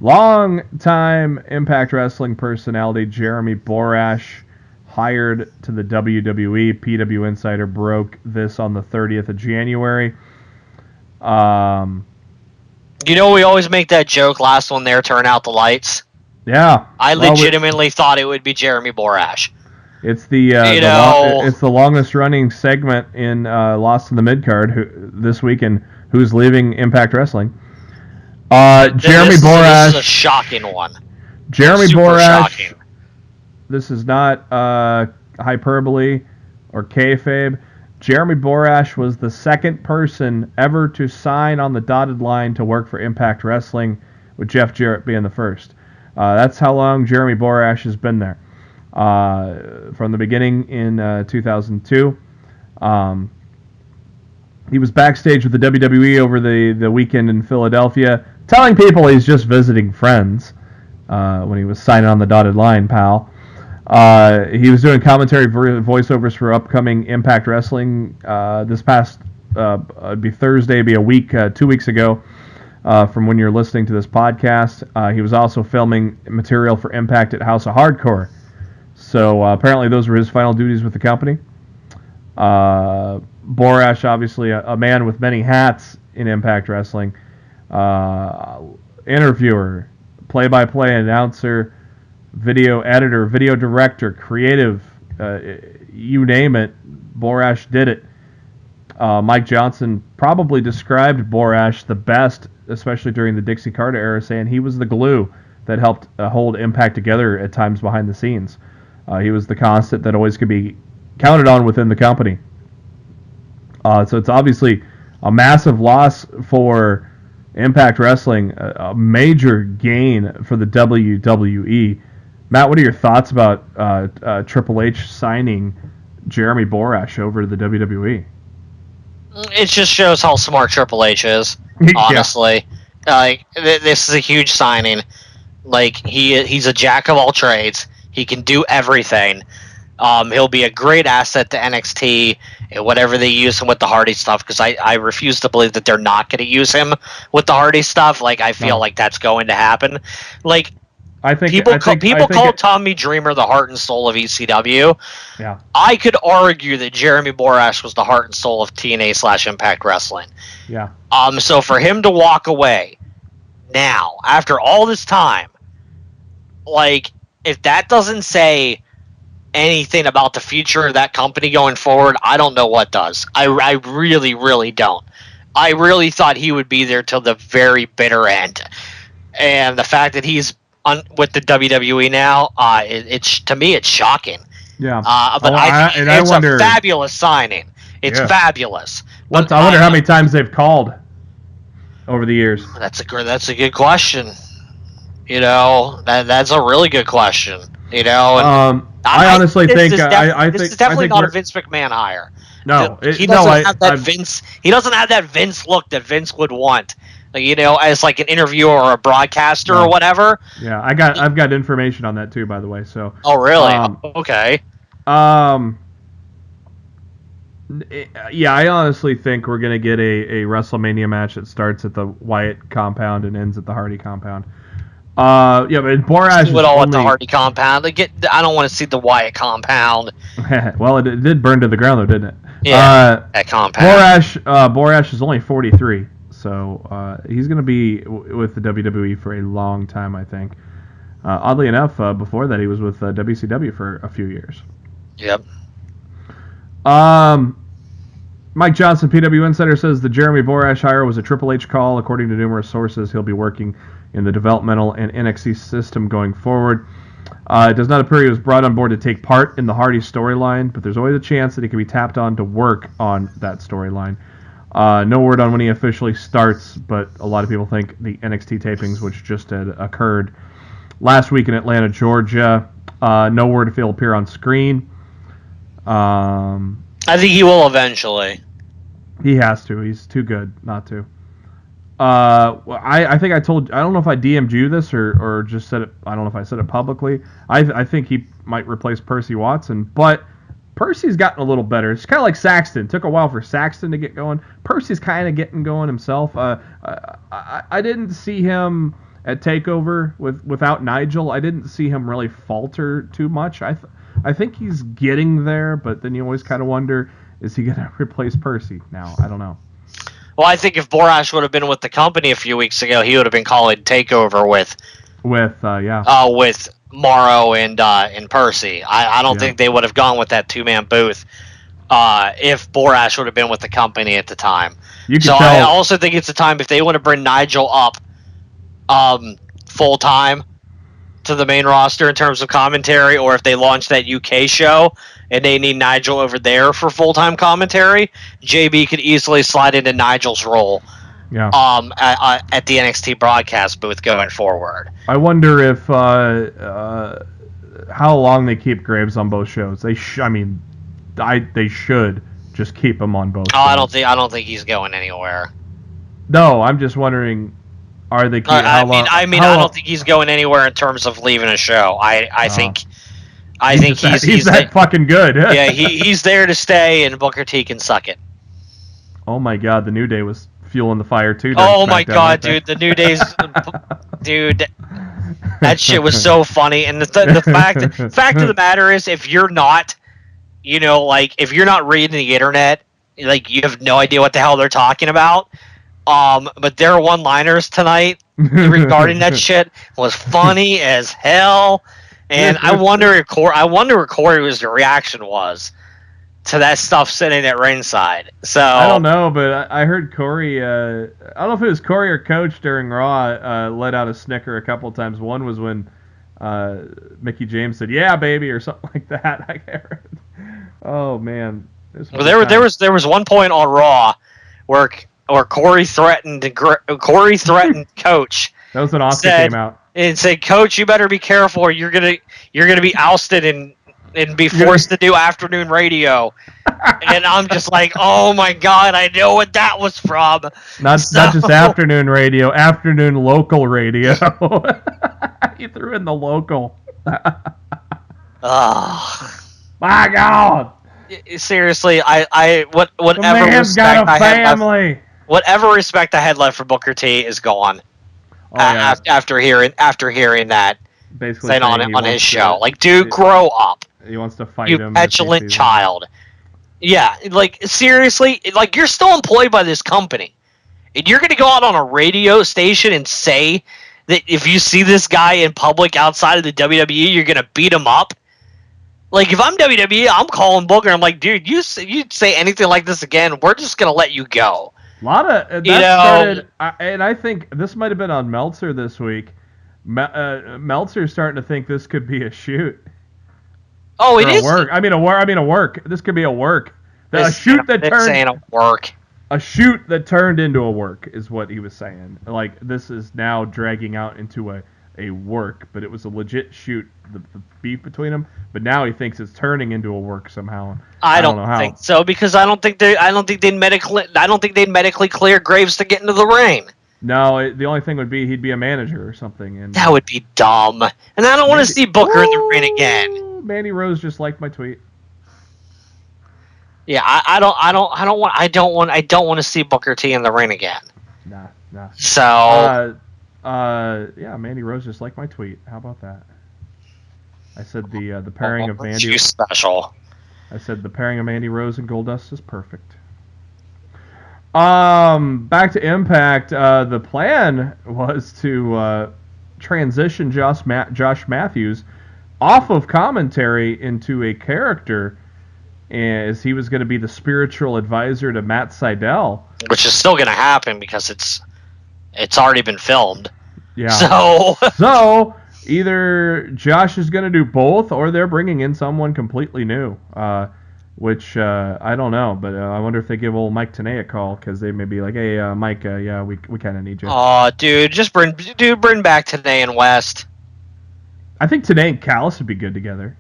long-time Impact Wrestling personality Jeremy Borash hired to the WWE. PW Insider broke this on the 30th of January. We always make that joke, last one there, turn out the lights. Yeah. I legitimately thought it would be Jeremy Borash. It's the it's the longest running segment in Lost in the Midcard this week, and who's leaving Impact Wrestling. Jeremy Borash. This is a shocking one. Jeremy Super Borash. shocking. This is not hyperbole or kayfabe. Jeremy Borash was the second person ever to sign on the dotted line to work for Impact Wrestling, with Jeff Jarrett being the first. That's how long Jeremy Borash has been there. From the beginning in 2002. He was backstage with the WWE over the weekend in Philadelphia, telling people he's just visiting friends when he was signing on the dotted line, pal. He was doing commentary voiceovers for upcoming Impact Wrestling this past, it'd be Thursday, it'd be a week, 2 weeks ago from when you're listening to this podcast. He was also filming material for Impact at House of Hardcore. So apparently those were his final duties with the company. Borash, obviously a man with many hats in Impact Wrestling. Interviewer, play-by-play announcer, video editor, video director, creative, you name it, Borash did it. Mike Johnson probably described Borash the best, especially during the Dixie Carter era, saying he was the glue that helped hold Impact together at times behind the scenes. He was the constant that always could be counted on within the company. So it's obviously a massive loss for Impact Wrestling, a major gain for the WWE. Matt, what are your thoughts about Triple H signing Jeremy Borash over to the WWE? It just shows how smart Triple H is, honestly. This is a huge signing. He's a jack of all trades. He can do everything. He'll be a great asset to NXT and whatever they use him with the Hardy stuff, because I refuse to believe that they're not going to use him with the Hardy stuff. I feel like that's going to happen. I think people call Tommy Dreamer the heart and soul of ECW. Yeah. I could argue that Jeremy Borash was the heart and soul of TNA/Impact Wrestling. Yeah. So for him to walk away now, after all this time, if that doesn't say anything about the future of that company going forward, I don't know what does. I really, really don't. I really thought he would be there till the very bitter end. And the fact that he's with the WWE now, to me, it's shocking. Yeah. But it's a fabulous signing. It's fabulous. I wonder how many times they've called over the years. That's a good question. That's a really good question. I honestly think this is definitely not a Vince McMahon hire. No, he doesn't have that Vince. He doesn't have that Vince look that Vince would want. As an interviewer or a broadcaster or whatever. Yeah, I've got information on that too, by the way. So. Oh really? Okay. Yeah, I honestly think we're gonna get a WrestleMania match that starts at the Wyatt compound and ends at the Hardy compound. But Borash would all at the Hardy compound. I don't want to see the Wyatt compound. Well, it did burn to the ground though, didn't it? Yeah, that compound. Borash is only 43, so he's going to be with the WWE for a long time, I think. Oddly enough, before that he was with WCW for a few years. Yep. Mike Johnson, PW Insider, says the Jeremy Borash hire was a Triple H call. According to numerous sources, he'll be working in the developmental and NXT system going forward. It does not appear he was brought on board to take part in the Hardy storyline, but there's always a chance that he could be tapped on to work on that storyline. No word on when he officially starts, but a lot of people think the NXT tapings, which just had occurred last week in Atlanta, Georgia. No word if he'll appear on screen. I think he will eventually. He has to. He's too good not to. I think I don't know if I DM'd you this or just said it. I don't know if I said it publicly. I think he might replace Percy Watson, but Percy's gotten a little better. It's kind of like Saxton. It took a while for Saxton to get going. Percy's kind of getting going himself. I didn't see him at TakeOver without Nigel. I didn't see him really falter too much. I think he's getting there, but then you always kind of wonder, is he going to replace Percy now? I don't know. Well, I think if Borash would have been with the company a few weeks ago, he would have been calling TakeOver with Morrow and Percy. I don't think they would have gone with that 2-man booth if Borash would have been with the company at the time. I also think it's the time if they want to bring Nigel up full time to the main roster in terms of commentary, or if they launch that UK show and they need Nigel over there for full-time commentary, JB could easily slide into Nigel's role at the NXT broadcast booth going forward. I wonder if how long they keep Graves on both shows. They should just keep him on both shows. I don't think he's going anywhere. No, I'm just wondering, are they I don't think he's going anywhere in terms of leaving a show. I think he's that fucking good. Yeah, he's there to stay, and Booker T can suck it. Oh my God, the New Day was fueling the fire too. Oh my God, dude, the New Day's dude, that shit was so funny. And the fact of the matter is, if you're not, if you're not reading the internet, like, you have no idea what the hell they're talking about. But their one-liners tonight regarding that shit was funny as hell, and I wonder what Corey's reaction was to that stuff sitting at ringside. So I don't know, but I heard Corey. I don't know if it was Corey or Coach during Raw let out a snicker a couple times. One was when Mickie James said "Yeah, baby" or something like that. I heard. Oh man, there was one point on Raw where Corey threatened Coach. That was when Austin came out and said, "Coach, you better be careful, or you're gonna be ousted and be forced to do afternoon radio." And I'm just like, "Oh my God, I know what that was from." Not just afternoon radio, afternoon local radio. You threw in the local. Oh my God! Seriously, whatever respect I had left. Whatever respect I had left for Booker T is gone. After hearing that, basically saying on his show, like, dude, grow up. He wants to fight him. You petulant child. Yeah, like, seriously, like, you're still employed by this company, and you're gonna go out on a radio station and say that if you see this guy in public outside of the WWE, you're gonna beat him up. Like, if I'm WWE, I'm calling Booker. I'm like, dude, you say anything like this again, we're just gonna let you go. A lot of started, and I think this might have been on Meltzer this week. Meltzer's starting to think this could be a shoot. Oh, it is. Work. I mean a work. This could be a work. A shoot that turned into a work is what he was saying. Like, this is now dragging out into a work, but it was a legit shoot. The beef between them, but now he thinks it's turning into a work somehow. I don't know how. Think so, because I don't think they'd medically clear Graves to get into the ring. No, the only thing would be he'd be a manager or something, and that would be dumb. And I don't want to see Booker in the ring again. Mandy Rose just liked my tweet. Yeah, I don't want to see Booker T in the ring again. Nah. So yeah, Mandy Rose just liked my tweet. How about that? I said the pairing of Mandy. You special. I said the pairing of Mandy Rose and Goldust is perfect. Back to Impact. The plan was to transition Josh Matthews off of commentary into a character, as he was going to be the spiritual advisor to Matt Sydal. Which is still going to happen because it's already been filmed. Yeah. So either Josh is going to do both, or they're bringing in someone completely new, which I don't know. But I wonder if they give old Mike Tenay a call, because they may be like, "Hey, Mike, yeah, we kind of need you." Oh, dude, bring back Tenay and West. I think Tenay and Callis would be good together.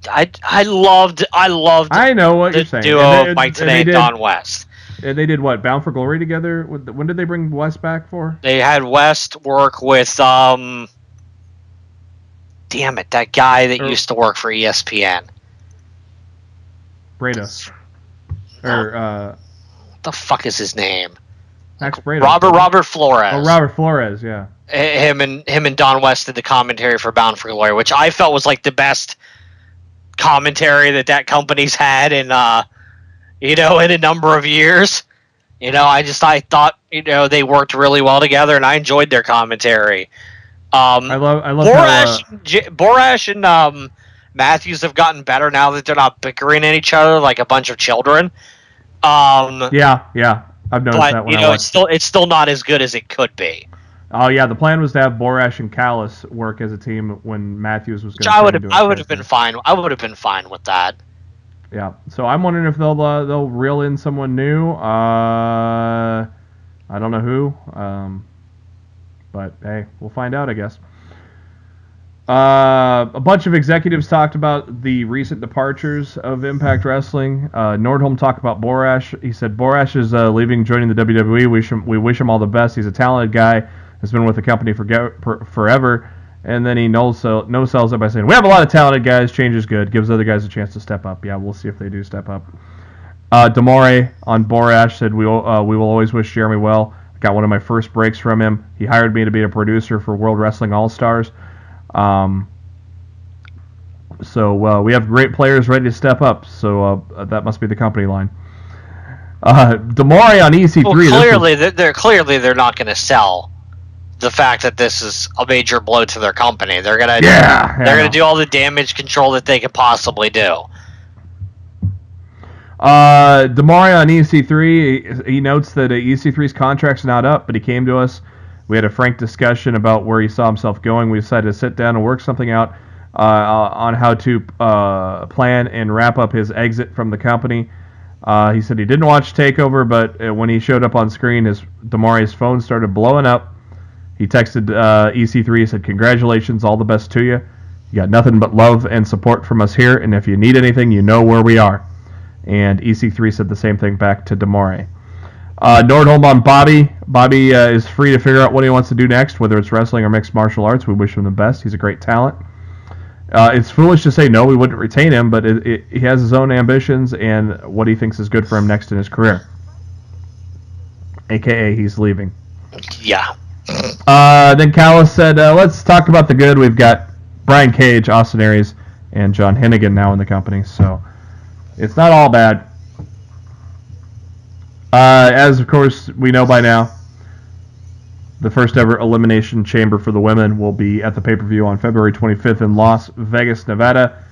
I loved. I know what you're saying. Duo of Mike Tenay and Don West. And they did what? Bound for Glory together? When did they bring West back for? They had West work with damn it, that guy that used to work for ESPN. Brados. What the fuck is his name? Max Brados. Robert Flores. Oh, Robert Flores, yeah. Him and Don West did the commentary for Bound for Glory, which I felt was like the best commentary that company's had in in a number of years. I thought they worked really well together, and I enjoyed their commentary. I love Borash and Matthews have gotten better now that they're not bickering at each other like a bunch of children. Yeah, I've noticed that when I watched. It's still not as good as it could be. Oh yeah, the plan was to have Borash and Callis work as a team when Matthews was going to. I would have been fine. I would have been fine with that. Yeah, so I'm wondering if they'll reel in someone new. I don't know who, but hey, we'll find out, I guess. A bunch of executives talked about the recent departures of Impact Wrestling. Nordholm talked about Borash. He said Borash is leaving, joining the WWE. We wish him all the best. He's a talented guy. Has been with the company forever. And then he no-sells it by saying, we have a lot of talented guys. Change is good. Gives other guys a chance to step up. Yeah, we'll see if they do step up. Demore on Borash said, we will always wish Jeremy well. I got one of my first breaks from him. He hired me to be a producer for World Wrestling All-Stars. So we have great players ready to step up. So that must be the company line. Demore on EC3. Well, clearly they're not going to sell the fact that this is a major blow to their company. They're gonna do all the damage control that they could possibly do. Demore on EC3, he notes that EC3's contract's not up, but he came to us. We had a frank discussion about where he saw himself going. We decided to sit down and work something out on how to plan and wrap up his exit from the company. He said he didn't watch TakeOver, but when he showed up on screen, Demore's phone started blowing up. He texted EC3, he said, congratulations, all the best to you. You got nothing but love and support from us here, and if you need anything, you know where we are. And EC3 said the same thing back to Demore. Nordholm on Bobby. Bobby is free to figure out what he wants to do next, whether it's wrestling or mixed martial arts. We wish him the best. He's a great talent. It's foolish to say no, we wouldn't retain him, but he has his own ambitions and what he thinks is good for him next in his career. AKA, he's leaving. Yeah. Then Callis said, let's talk about the good. We've got Brian Cage, Austin Aries, and John Hennigan now in the company, so it's not all bad. As, of course, we know by now, the first ever Elimination Chamber for the women will be at the pay-per-view on February 25th in Las Vegas, Nevada.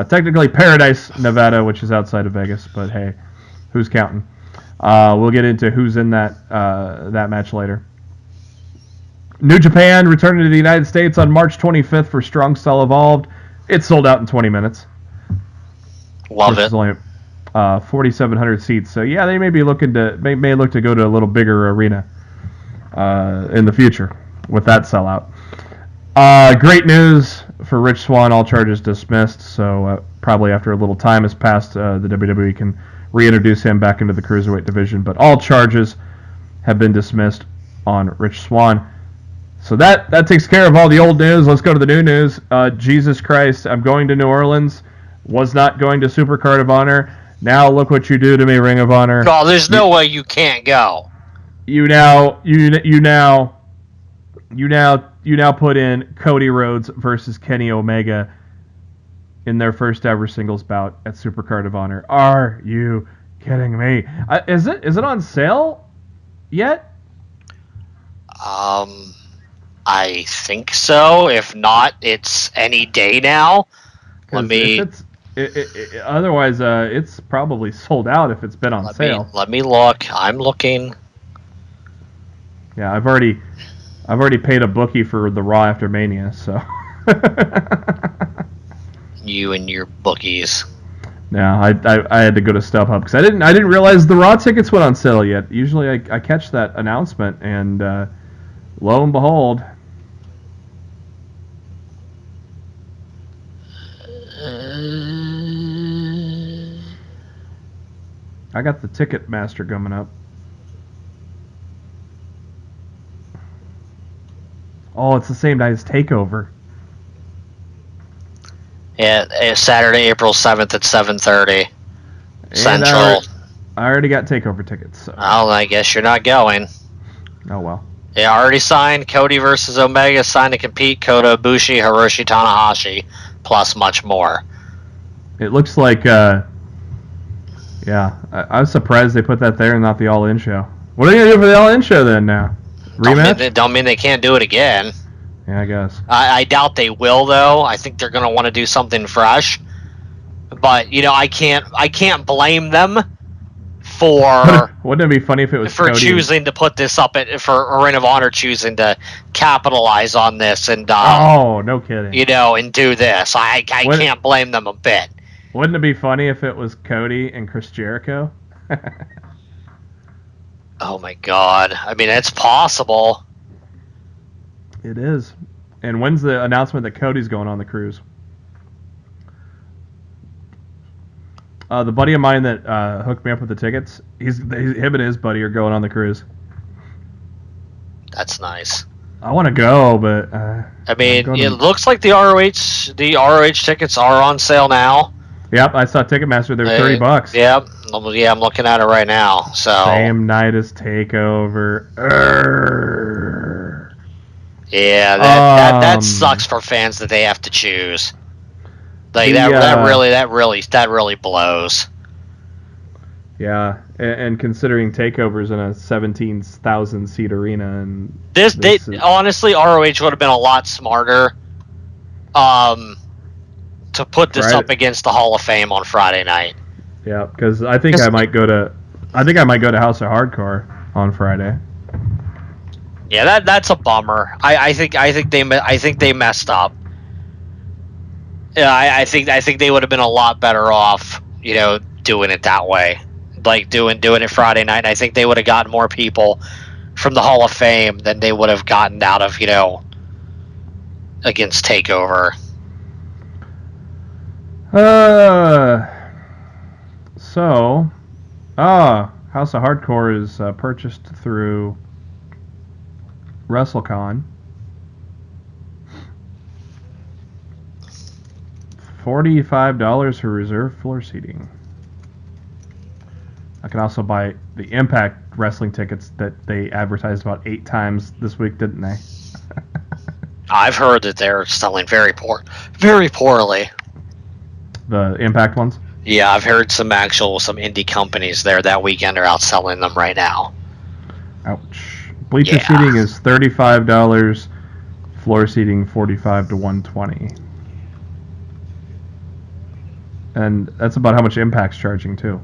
Technically Paradise, Nevada, which is outside of Vegas, but hey, who's counting? We'll get into who's in that match later. New Japan returning to the United States on March 25th for Strong Style Evolved. It sold out in 20 minutes. Love it. It's only 4,700 seats, so yeah, they may be looking to may look to go to a little bigger arena in the future with that sellout. Great news for Rich Swann. All charges dismissed. So probably after a little time has passed, the WWE can reintroduce him back into the cruiserweight division. But all charges have been dismissed on Rich Swann. So that takes care of all the old news. Let's go to the new news. Jesus Christ, I'm going to New Orleans. Was not going to Supercard of Honor. Now look what you do to me, Ring of Honor. No, there's no way you can't go. You now put in Cody Rhodes versus Kenny Omega in their first ever singles bout at Supercard of Honor. Are you kidding me? Is it on sale yet? I think so. If not, it's any day now. Otherwise, it's probably sold out if it's been on sale. Let me look. I'm looking. Yeah, I've already paid a bookie for the Raw after Mania, so. You and your bookies. No, I had to go to StubHub because I didn't realize the Raw tickets went on sale yet. Usually I catch that announcement, and lo and behold. I got the Ticketmaster coming up. Oh, it's the same night as TakeOver. Yeah, it's Saturday, April 7th at 7:30 Central. I already got TakeOver tickets. So. Well, I guess you're not going. Oh, well. Yeah, already signed. Cody versus Omega, signed to compete. Kota Ibushi, Hiroshi Tanahashi, plus much more. It looks like, I was surprised they put that there and not the All-In show. What are they going to do for the All-In show then now? Rematch? Don't mean they can't do it again. Yeah, I guess. I doubt they will, though. I think they're going to want to do something fresh. But I can't blame them for Wouldn't it be funny if it was for Cody choosing to put this up for Ring of Honor choosing to capitalize on this and oh, no kidding. And do this. I can't blame them a bit. Wouldn't it be funny if it was Cody and Chris Jericho? Oh my God! I mean, it's possible. It is. And when's the announcement that Cody's going on the cruise? The buddy of mine that hooked me up with the tickets, him and his buddy are going on the cruise. That's nice. I want to go, but I mean, it looks like the ROH tickets are on sale now. Yep, I saw Ticketmaster. They were $30. Yep, yeah, I'm looking at it right now. So same night as Takeover. Yeah, that sucks for fans that they have to choose. Like that really blows. Yeah, and considering Takeover's in a 17,000 seat arena, and honestly, ROH would have been a lot smarter, to put this up against the Hall of Fame on Friday night. Yeah, because I think I might go to House of Hardcore on Friday. Yeah, that's a bummer. I think they messed up. Yeah, I think they would have been a lot better off, doing it that way, like doing it Friday night. I think they would have gotten more people from the Hall of Fame than they would have gotten out of against Takeover. House of Hardcore is purchased through WrestleCon. $45 for reserved floor seating. I can also buy the Impact Wrestling tickets that they advertised about 8 times this week, didn't they? I've heard that they're selling very poorly. The Impact ones? Yeah, I've heard some indie companies there that weekend are outselling them right now. Ouch. Bleacher seating is $35. Floor seating $45 to $120. And that's about how much Impact's charging too.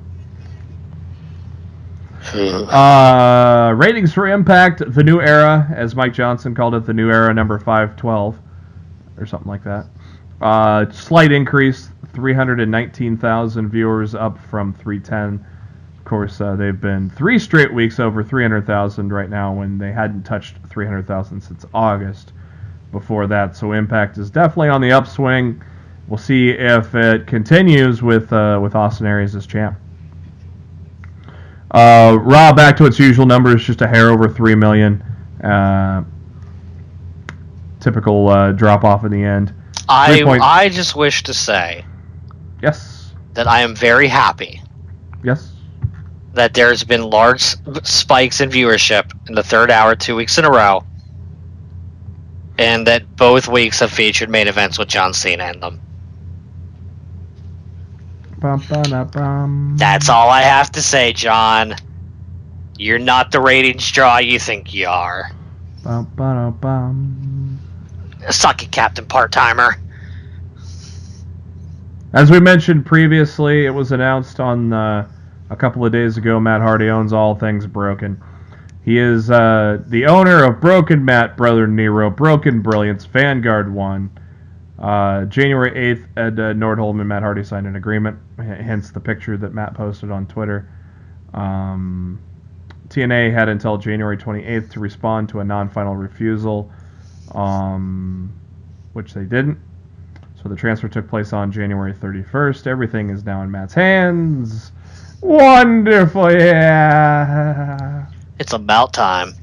Ratings for Impact, the new era, as Mike Johnson called it, the new era, number 512, or something like that. Slight increase, 319,000 viewers, up from 310. Of course, they've been 3 straight weeks over 300,000 right now, when they hadn't touched 300,000 since August before that. So Impact is definitely on the upswing. We'll see if it continues with Austin Aries as champ. Raw back to its usual numbers, just a hair over 3 million. Typical drop off in the end. I just wish to say, yes, that I am very happy. Yes, that there's been large spikes in viewership in the third hour 2 weeks in a row, and that both weeks have featured main events with John Cena in them. That's all I have to say, John. You're not the ratings draw you think you are. Suck it, Captain Part-Timer. As we mentioned previously, it was announced on a couple of days ago, Matt Hardy owns All Things Broken. He is the owner of Broken Matt, Brother Nero, Broken Brilliance, Vanguard 1. January 8th, Ed Nordholm and Matt Hardy signed an agreement, hence the picture that Matt posted on Twitter. TNA had until January 28th to respond to a non-final refusal, which they didn't. So the transfer took place on January 31st. Everything is now in Matt's hands. Wonderful, yeah. It's about time.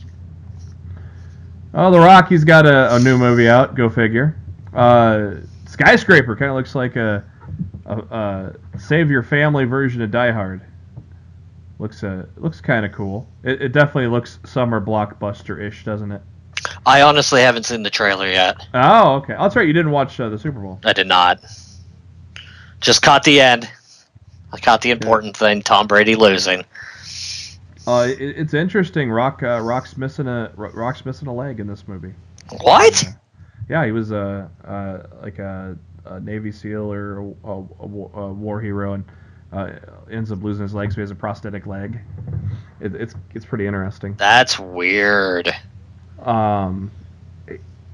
Oh, The Rocky's got a new movie out. Go figure. Skyscraper kind of looks like a Save Your Family version of Die Hard. Looks kind of cool. It definitely looks summer blockbuster-ish, doesn't it? I honestly haven't seen the trailer yet. Oh, okay. Oh, that's right. You didn't watch the Super Bowl. I did not. Just caught the end. I caught the important thing: Tom Brady losing. It's interesting. Rock's missing a leg in this movie. What? Yeah, he was like a Navy SEAL or a war hero, and ends up losing his leg, so he has a prosthetic leg. It's pretty interesting. That's weird. Um,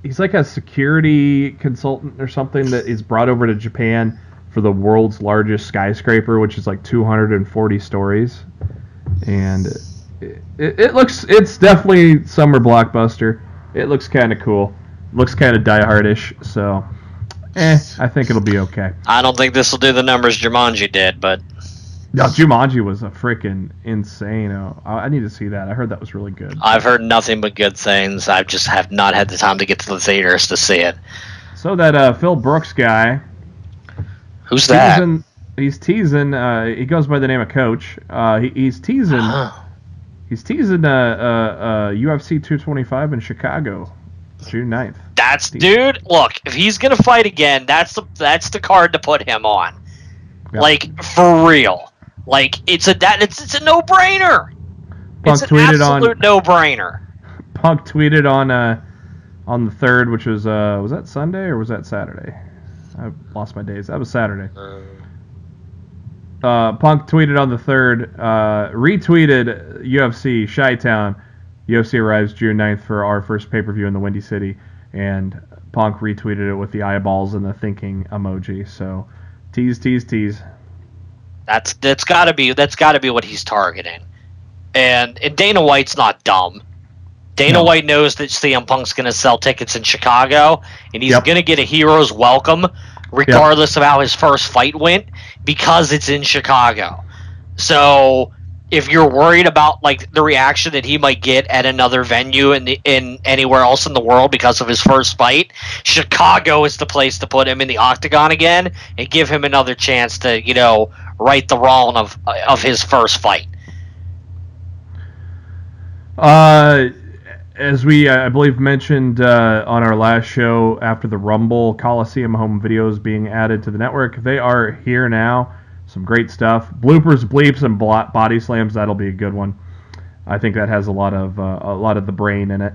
he's like a security consultant or something that is brought over to Japan for the world's largest skyscraper, which is like 240 stories, and it's definitely summer blockbuster. It looks kind of cool. Looks kind of Die Hard-ish, so I think it'll be okay. I don't think this will do the numbers Jumanji did, but No, Jumanji was a freaking insane. I need to see that. I heard that was really good. I've heard nothing but good things. I just have not had the time to get to the theaters to see it. So that Phil Brooks guy, who's that? He's teasing. He goes by the name of Coach. He's teasing. He's teasing UFC 225 in Chicago, June 9th. Dude. Look, if he's gonna fight again, that's the card to put him on. Yep. Like, for real. Like, it's a no-brainer. It's an absolute no-brainer. Punk tweeted on the 3rd, which was that Sunday or was that Saturday? I lost my days. That was Saturday. Punk tweeted on the 3rd, retweeted UFC Chi-Town. UFC arrives June 9th for our first pay-per-view in the Windy City, and Punk retweeted it with the eyeballs and the thinking emoji. So, tease. That's got to be what he's targeting. And Dana White's not dumb. Dana White knows that CM Punk's going to sell tickets in Chicago, and he's going to get a hero's welcome regardless of how his first fight went, because it's in Chicago. So if you're worried about like the reaction that he might get at another venue in anywhere else in the world because of his first fight, Chicago is the place to put him in the octagon again and give him another chance to, right the wrong of his first fight. As we, I believe, mentioned on our last show, after the Rumble Coliseum home videos being added to the network, they are here now. Some great stuff. Bloopers, bleeps, and body slams. That'll be a good one. I think that has a lot of the brain in it.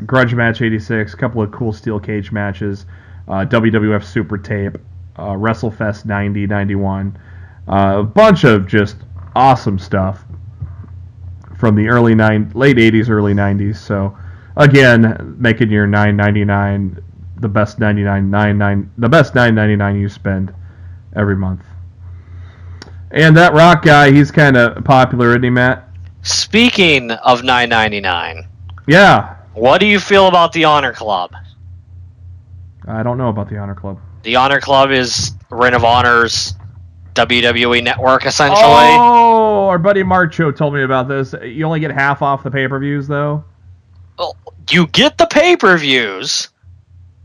Grudge Match 86, a couple of cool steel cage matches. WWF Super Tape, WrestleFest 90, 91. A bunch of just awesome stuff from the late 80s, early 90s. So again, making your $9.99 the best $9.99 you spend every month. And that Rock guy, he's kind of popular, isn't he, Matt? Speaking of $9.99, yeah. What do you feel about the Honor Club? I don't know about the Honor Club. The Honor Club is Ring of Honor's WWE network, essentially. Oh, our buddy Marcho told me about this. You only get half off the pay-per-views, though? Well, you get the pay-per-views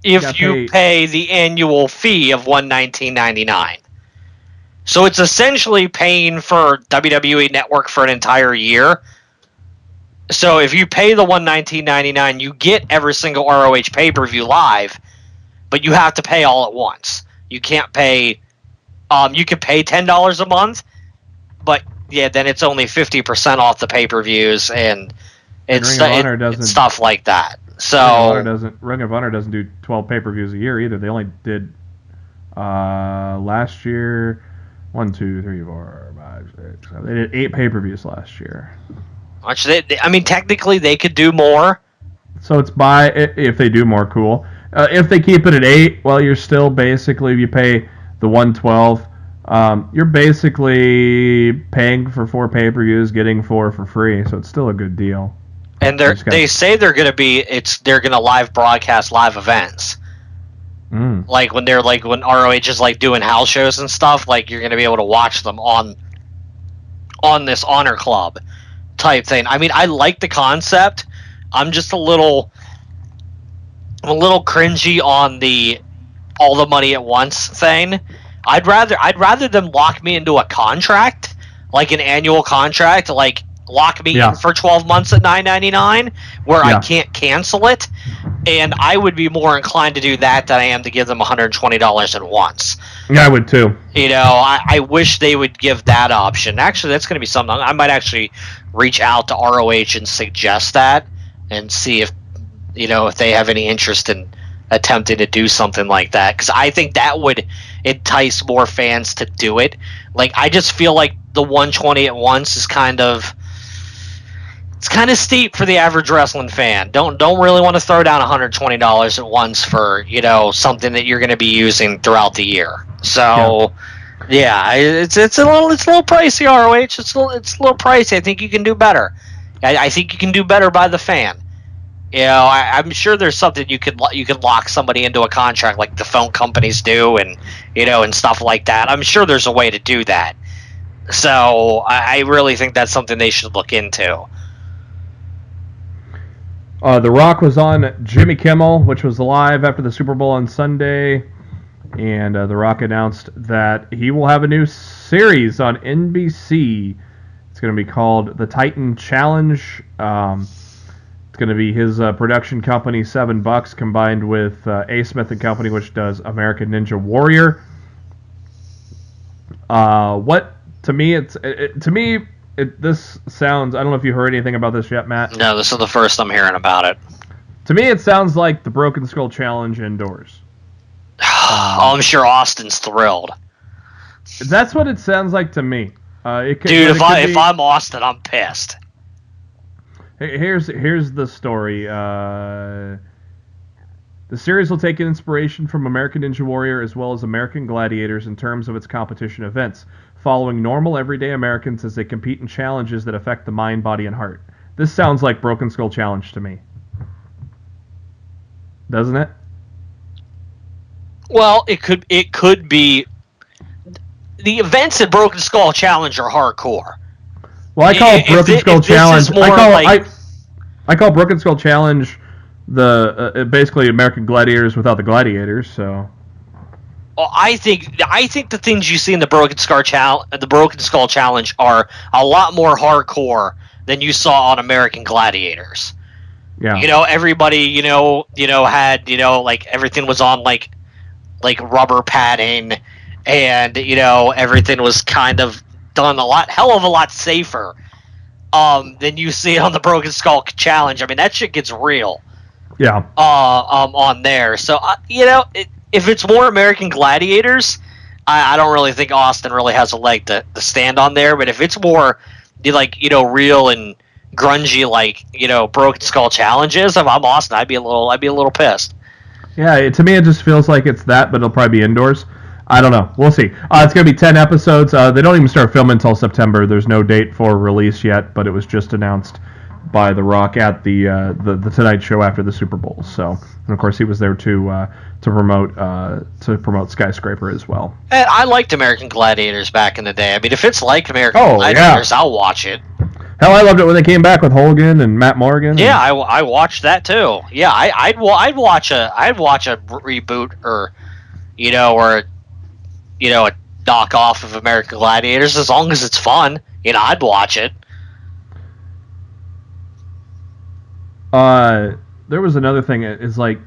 if you pay the annual fee of $119.99. So it's essentially paying for WWE Network for an entire year. So if you pay the $119.99, you get every single ROH pay-per-view live, but you have to pay all at once. You can't pay... you can pay $10 a month, but then it's only 50% off the pay-per-views and stuff like that. So Ring of Honor doesn't do 12 pay-per-views a year either. They only did last year 1, 2, 3, 4, 5, 6, 7. They did 8 pay-per-views last year. Technically they could do more. So it's if they do more, cool. If they keep it at 8, well, you're still basically, if you pay the 112, you're basically paying for 4 pay-per-views, getting 4 for free, so it's still a good deal. And they say they're gonna live broadcast live events. Like when ROH is like doing house shows and stuff, like you're gonna be able to watch them on this Honor Club type thing. I mean, I like the concept. I'm just a little cringy on the all the money at once thing. I'd rather them lock me into a contract, like an annual contract, like lock me in for 12 months at $9.99, where I can't cancel it, and I would be more inclined to do that than I am to give them $120 at once. Yeah, I would too. I wish they would give that option. Actually, that's going to be something I might actually reach out to ROH and suggest that, and see if they have any interest in attempting to do something like that, because I think that would entice more fans to do it. Like, I just feel like the 120 at once is kind of steep for the average wrestling fan. Don't really want to throw down $120 at once for something that you're going to be using throughout the year. So yeah, it's a little pricey. ROH, it's a little pricey. I think you can do better. I think you can do better by the fan. I'm sure there's something you could lock somebody into a contract like the phone companies do, and and stuff like that. I'm sure there's a way to do that. So I really think that's something they should look into. The Rock was on Jimmy Kimmel, which was live after the Super Bowl on Sunday, and The Rock announced that he will have a new series on NBC. It's going to be called The Titan Challenge. It's going to be his production company, $7, combined with A. Smith and Company, which does American Ninja Warrior. This sounds... I don't know if you heard anything about this yet, Matt. No, this is the first I'm hearing about it. To me, it sounds like the Broken Skull Challenge indoors. I'm sure Austin's thrilled. That's what it sounds like to me. If I'm Austin, I'm pissed. Here's the story. The series will take inspiration from American Ninja Warrior as well as American Gladiators in terms of its competition events, following normal everyday Americans as they compete in challenges that affect the mind, body, and heart. This sounds like Broken Skull Challenge to me. Doesn't it? Well, it could be. The events at Broken Skull Challenge are hardcore. Well, I call it Broken Skull Challenge. I call Broken Skull Challenge the basically American Gladiators without the gladiators. So, well, I think the things you see in the Broken Skull Challenge are a lot more hardcore than you saw on American Gladiators. Yeah. Everybody had like everything was on like rubber padding, and everything was kind of done hell of a lot safer than you see on the Broken Skull Challenge. I mean, that shit gets real. Yeah. On there. So if it's more American Gladiators, I don't really think Austin really has a leg to stand on there. But if it's more real and grungy Broken Skull Challenges, if I'm Austin, I'd be a little pissed. Yeah, to me it just feels like it's that, but it'll probably be indoors. I don't know. We'll see. It's going to be 10 episodes. They don't even start filming until September. There's no date for release yet, but it was just announced by The Rock at the Tonight Show after the Super Bowl. So, and of course, he was there to promote Skyscraper as well. And I liked American Gladiators back in the day. I mean, if it's like American Gladiators, I'll watch it. Hell, I loved it when they came back with Hogan and Matt Morgan. Yeah, I watched that too. Yeah, I'd watch a reboot or a knockoff of American Gladiators as long as it's fun. I'd watch it. There was another thing. Is like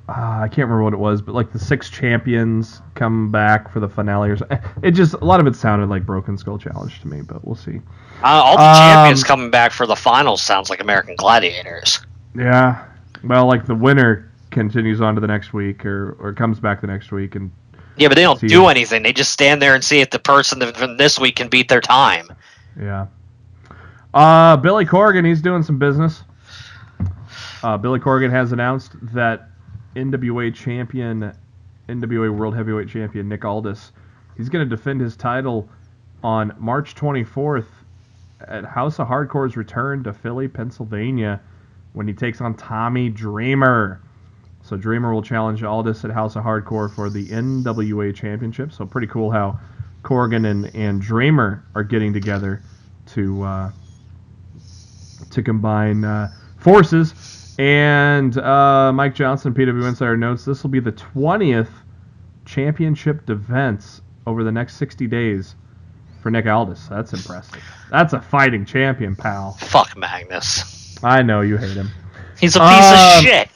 I can't remember what it was, but like the 6 champions come back for the finale or something. It just a lot of it sounded like Broken Skull Challenge to me, but we'll see. All the champions coming back for the finals sounds like American Gladiators. Yeah, well, like the winner continues on to the next week or comes back the next week and. Yeah, but they don't do anything. They just stand there and see if the person from this week can beat their time. Yeah. Billy Corgan, he's doing some business. Billy Corgan has announced that NWA World Heavyweight Champion Nick Aldis, he's going to defend his title on March 24th at House of Hardcore's return to Philly, Pennsylvania, when he takes on Tommy Dreamer. So Dreamer will challenge Aldis at House of Hardcore for the NWA Championship. So pretty cool how Corgan and Dreamer are getting together to combine forces. And Mike Johnson, PW Insider notes, this will be the 20th championship defense over the next 60 days for Nick Aldis. That's impressive. That's a fighting champion, pal. Fuck Magnus. I know you hate him. He's a piece of shit.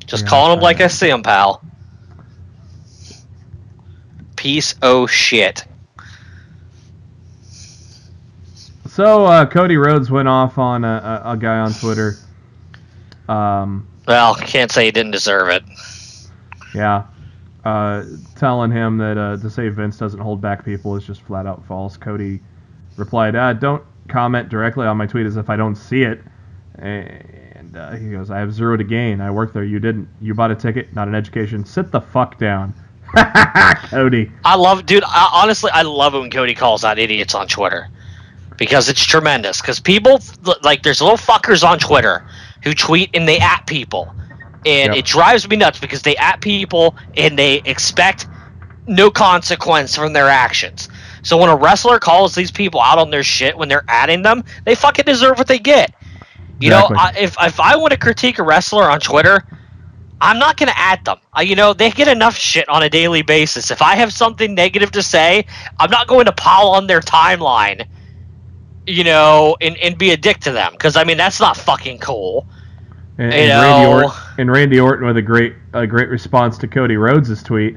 Just calling him like I see him, pal. Piece of shit. So Cody Rhodes went off on a guy on Twitter. Well, can't say he didn't deserve it. Yeah. Telling him that to say Vince doesn't hold back people is just flat out false. Cody replied, don't comment directly on my tweet as if I don't see it. And he goes, I have zero to gain. I work there. You didn't. You bought a ticket, not an education. Sit the fuck down. Cody. Honestly, I love it when Cody calls out idiots on Twitter. Because it's tremendous. Because people, like, there's little fuckers on Twitter who tweet and they at people. And It drives me nuts because they at people and they expect no consequence from their actions. So when a wrestler calls these people out on their shit when they're adding them, they fucking deserve what they get. You know, if I want to critique a wrestler on Twitter, I'm not going to add them. They get enough shit on a daily basis. If I have something negative to say, I'm not going to pile on their timeline, and be a dick to them. Because, that's not fucking cool. And Randy Orton with a great response to Cody Rhodes' tweet.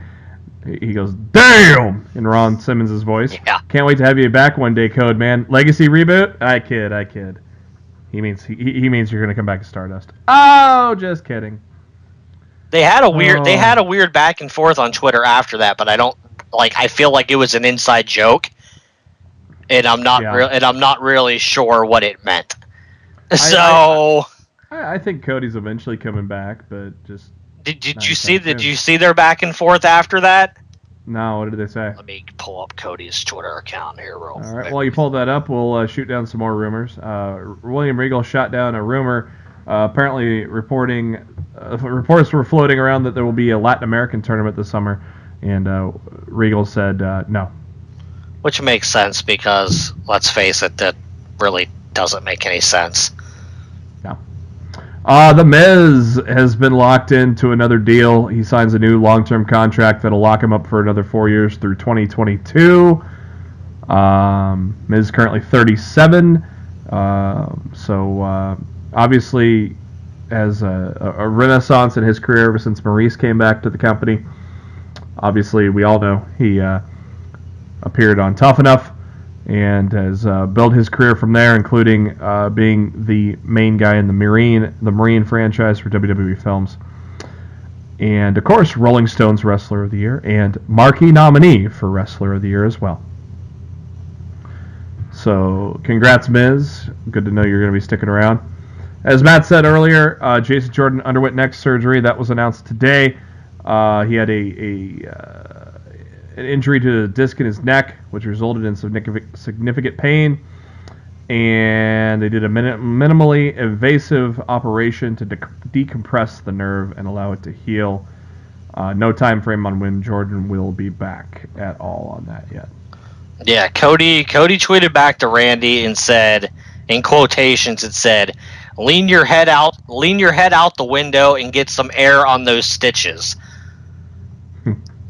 He goes, "Damn!" in Ron Simmons' voice. Yeah. Can't wait to have you back one day, Code Man. Legacy reboot? I kid. He means you're gonna come back to Stardust. Oh, just kidding. They had a weird back and forth on Twitter after that, but I feel like it was an inside joke, and I'm not really sure what it meant. I think Cody's eventually coming back, but just did you see their back and forth after that? No, what did they say? Let me pull up Cody's Twitter account here real quick. All right, while you pull that up, we'll shoot down some more rumors. William Regal shot down a rumor, apparently reports were floating around that there will be a Latin American tournament this summer, and Regal said no. Which makes sense because, let's face it, that really doesn't make any sense. No. The Miz has been locked into another deal. He signs a new long-term contract that'll lock him up for another 4 years through 2022. Miz is currently 37. So obviously has a renaissance in his career ever since Maurice came back to the company. Obviously, we all know he appeared on Tough Enough and has built his career from there, including being the main guy in the Marine franchise for WWE Films. And, of course, Rolling Stone's Wrestler of the Year and marquee nominee for Wrestler of the Year as well. So, congrats, Miz. Good to know you're going to be sticking around. As Matt said earlier, Jason Jordan underwent neck surgery. That was announced today. He had an injury to the disc in his neck, which resulted in significant pain. And they did a minimally invasive operation to decompress the nerve and allow it to heal. No time frame on when Jordan will be back at all on that yet. Yeah, Cody tweeted back to Randy and said, in quotations, it said, lean your head out the window and get some air on those stitches.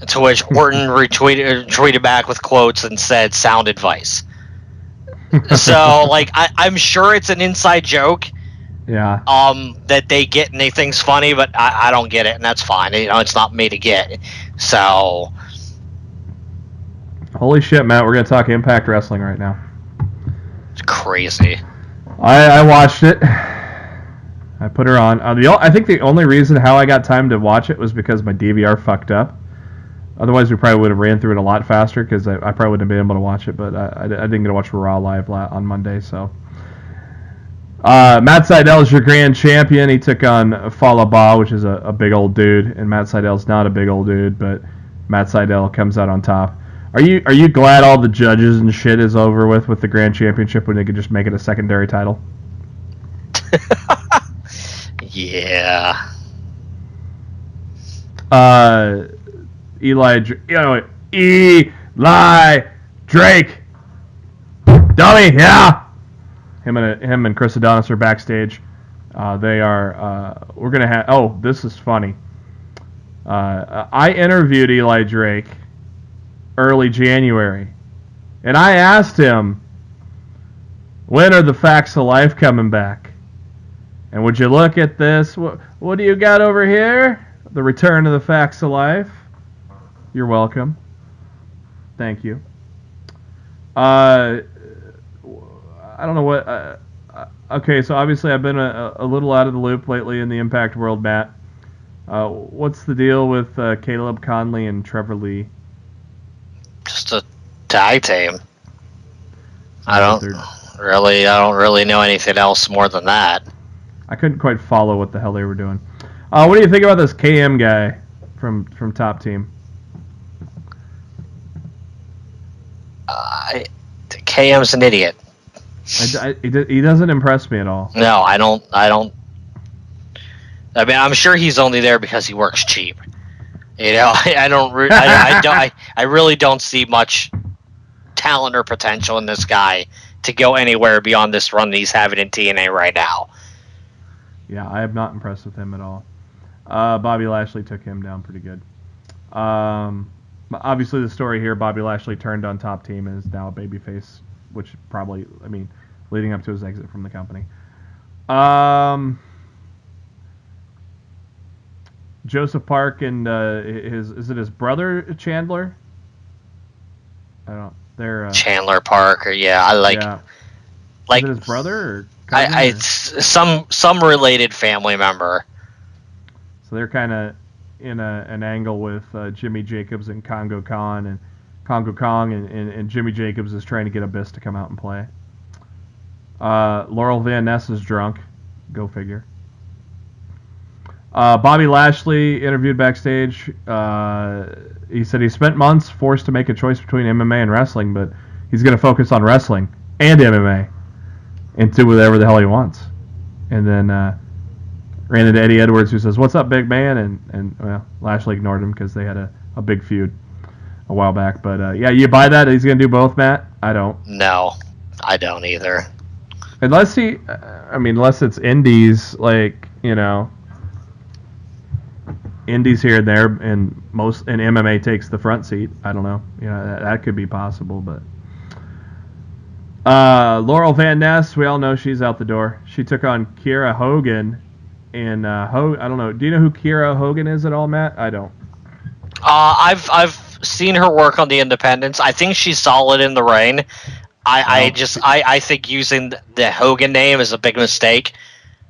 To which Orton tweeted back with quotes and said, sound advice. So, I'm sure it's an inside joke. Yeah. That they get and they think's funny, but I don't get it, and that's fine. It's not me to get. So. Holy shit, Matt! We're gonna talk Impact Wrestling right now. It's crazy. I watched it. I put her on. I think the only reason how I got time to watch it was because my DVR fucked up. Otherwise, we probably would have ran through it a lot faster because I probably wouldn't have been able to watch it, but I didn't get to watch Raw live on Monday. So, Matt Sydal is your grand champion. He took on Falaba, which is a big old dude, and Matt Sydal's not a big old dude, but Matt Sydal comes out on top. Are you glad all the judges and shit is over with the grand championship when they could just make it a secondary title? Yeah. Eli Drake, dummy, yeah. Him and Chris Adonis are backstage. They are. We're gonna have. Oh, this is funny. I interviewed Eli Drake early January, and I asked him, when are the Facts of Life coming back? And would you look at this? What do you got over here? The return of the Facts of Life. You're welcome. Thank you. I don't know what. Okay, so obviously I've been a little out of the loop lately in the Impact world, Matt. What's the deal with Caleb Conley and Trevor Lee? Just a tag team. I Right, don't really know anything else more than that. I couldn't quite follow what the hell they were doing. What do you think about this KM guy from Top Team? KM's an idiot. He doesn't impress me at all. No, I don't. I mean, I'm sure he's only there because he works cheap. You know, I really don't see much talent or potential in this guy to go anywhere beyond this run that he's having in TNA right now. Yeah, I am not impressed with him at all. Bobby Lashley took him down pretty good. Obviously, the story here, Bobby Lashley turned on Top Team and is now a babyface, which probably, I mean, leading up to his exit from the company. Joseph Park and is it his brother Chandler? I don't. They're Chandler Park, or yeah, I like. Yeah. Like, is it his brother or cousin, or? Some related family member. So they're kind of in an angle with Jimmy Jacobs and Congo Kong, and Jimmy Jacobs is trying to get Abyss to come out and play. Laurel Van Ness is drunk. Go figure. Bobby Lashley interviewed backstage. He said he spent months forced to make a choice between MMA and wrestling, but he's going to focus on wrestling and MMA and do whatever the hell he wants. And then ran into Eddie Edwards, who says, "What's up, big man?" And well, Lashley ignored him because they had a big feud a while back. But yeah, you buy that? He's going to do both, Matt? I don't. No, I don't either. Unless it's indies, like, you know, indies here and there, and MMA takes the front seat. I don't know. You know, that could be possible, but Laurel Van Ness, we all know she's out the door. She took on Kiera Hogan, and I don't know. Do you know who Kiera Hogan is at all, Matt? I don't. I've seen her work on the independents. I think she's solid in the ring. I think using the Hogan name is a big mistake.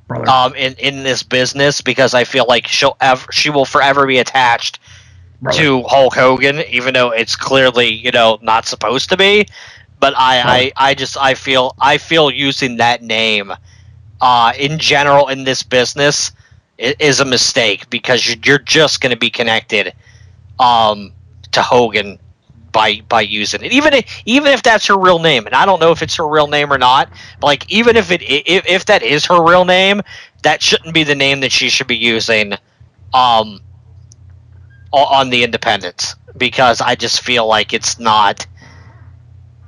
In this business, because I feel like she will forever be attached to Hulk Hogan, even though it's clearly, you know, not supposed to be. But I feel using that name in general in this business is a mistake, because you're just going to be connected to Hogan by using it, even if that's her real name, and I don't know if it's her real name or not. But like, even if that is her real name, that shouldn't be the name that she should be using on the independents, because I just feel like it's not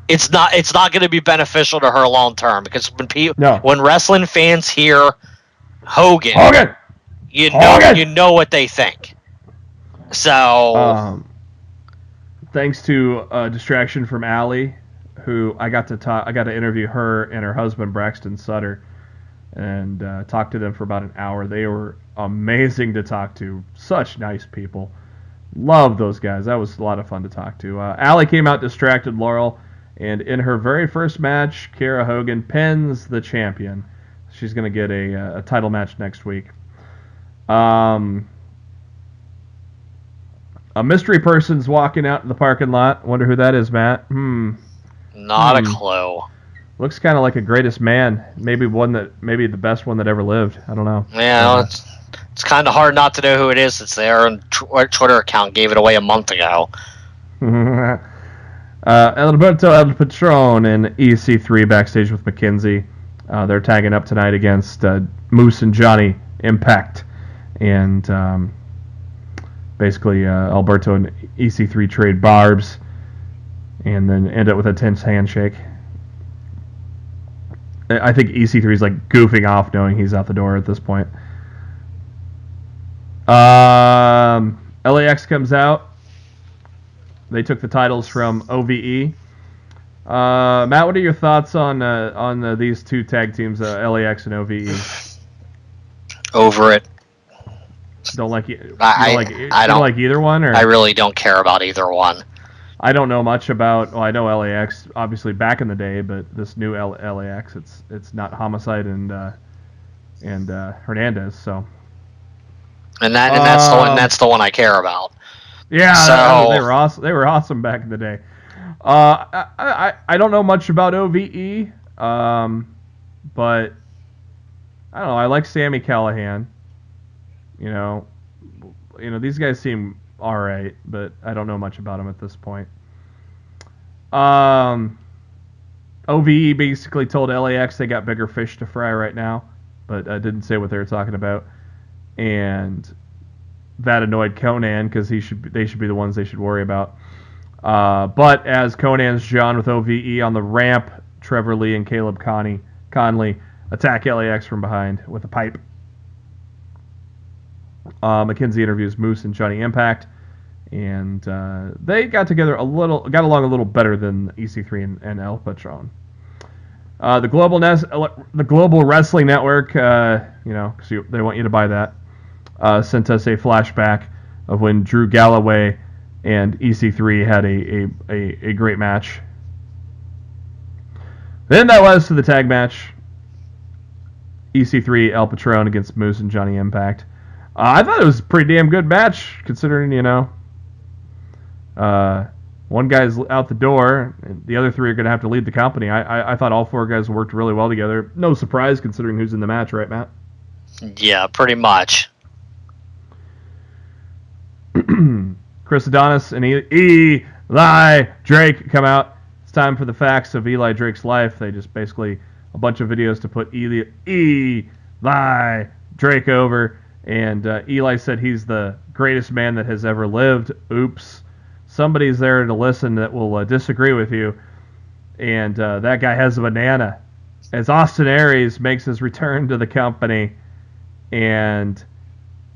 going to be beneficial to her long term, because when wrestling fans hear Hogan, you know what they think. So thanks to a distraction from Allie, who I got to interview her and her husband Braxton Sutter, and talk to them for about an hour. They were amazing to talk to. Such nice people. Love those guys. That was a lot of fun to talk to. Allie came out, distracted Laurel, and in her very first match, Kiera Hogan pins the champion. She's going to get a title match next week. A mystery person's walking out in the parking lot. Wonder who that is, Matt. Not a clue. Looks kind of like a greatest man. Maybe the best one that ever lived. I don't know. Yeah, it's kind of hard not to know who it is. It's their Twitter account gave it away a month ago. Alberto El Patron and EC3 backstage with McKenzie. They're tagging up tonight against Moose and Johnny Impact. And basically, Alberto and EC3 trade barbs and then end up with a tense handshake. I think EC3 is like goofing off knowing he's out the door at this point. LAX comes out. They took the titles from OVE. Matt, what are your thoughts on these two tag teams, LAX and OVE? Over it. Don't like either one, or? I really don't care about either one. I don't know much about. Well, I know LAX obviously back in the day, but this new LAX, it's not Homicide and Hernandez. So. And that's the one I care about. Yeah, so they were awesome. They were awesome back in the day. I don't know much about OVE, but I don't know. I like Sami Callihan. You know, these guys seem all right, but I don't know much about them at this point. OVE basically told LAX they got bigger fish to fry right now, but didn't say what they were talking about, and that annoyed Conan because they should be the ones they should worry about. But as Conan's John with OVE on the ramp, Trevor Lee and Caleb Conley attack LAX from behind with a pipe. McKenzie interviews Moose and Johnny Impact, and they got along a little better than EC3 and El Patron. The Global Wrestling Network, because they want you to buy that, sent us a flashback of when Drew Galloway and EC3 had a great match. Then that was to the tag match. EC3, El Patron against Moose and Johnny Impact. I thought it was a pretty damn good match, considering, one guy's out the door, and the other three are going to have to lead the company. I thought all four guys worked really well together. No surprise, considering who's in the match, right, Matt? Yeah, pretty much. Chris Adonis and Eli Drake come out. It's time for the facts of Eli Drake's life. They just basically a bunch of videos to put Eli Drake over. And Eli said he's the greatest man that has ever lived. Oops. Somebody's there to listen that will disagree with you. And that guy has a banana. As Austin Aries makes his return to the company. And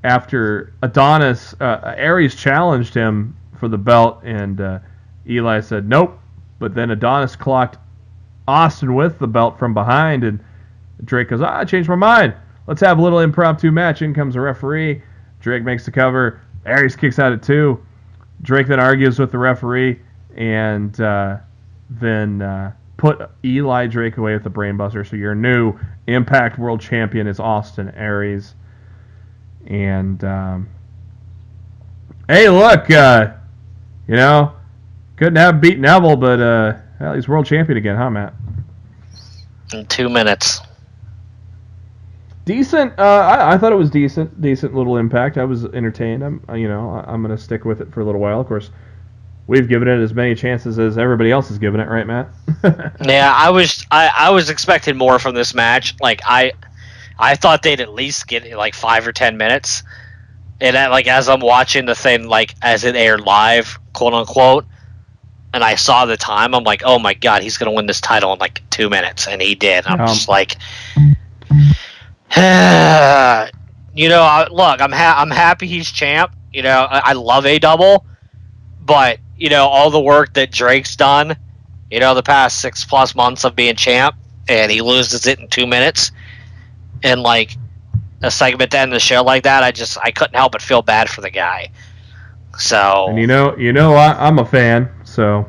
after Adonis, Aries challenged him for the belt. And Eli said, nope. But then Adonis clocked Austin with the belt from behind. And Drake goes, I changed my mind. Let's have a little impromptu match. In comes a referee. Drake makes the cover. Aries kicks out at 2. Drake then argues with the referee and then put Eli Drake away with the brainbuster. So your new Impact World Champion is Austin Aries. And hey, look, couldn't have beat Neville, but well, he's World Champion again, huh, Matt? In 2 minutes. Decent. I thought it was decent. Decent little Impact. I was entertained. I'm gonna stick with it for a little while. Of course, we've given it as many chances as everybody else has given it, right, Matt? Yeah, I was expecting more from this match. Like I thought they'd at least get like 5 or 10 minutes. And as I'm watching the thing, like as it aired live, quote unquote, and I saw the time, I'm like, oh my god, he's gonna win this title in like 2 minutes, and he did. I'm just like. Look, I'm happy he's champ. I love A-Double, but all the work that Drake's done, the past 6+ months of being champ, and he loses it in 2 minutes, and like a segment to end the show like that, I couldn't help but feel bad for the guy. So, and I'm a fan, so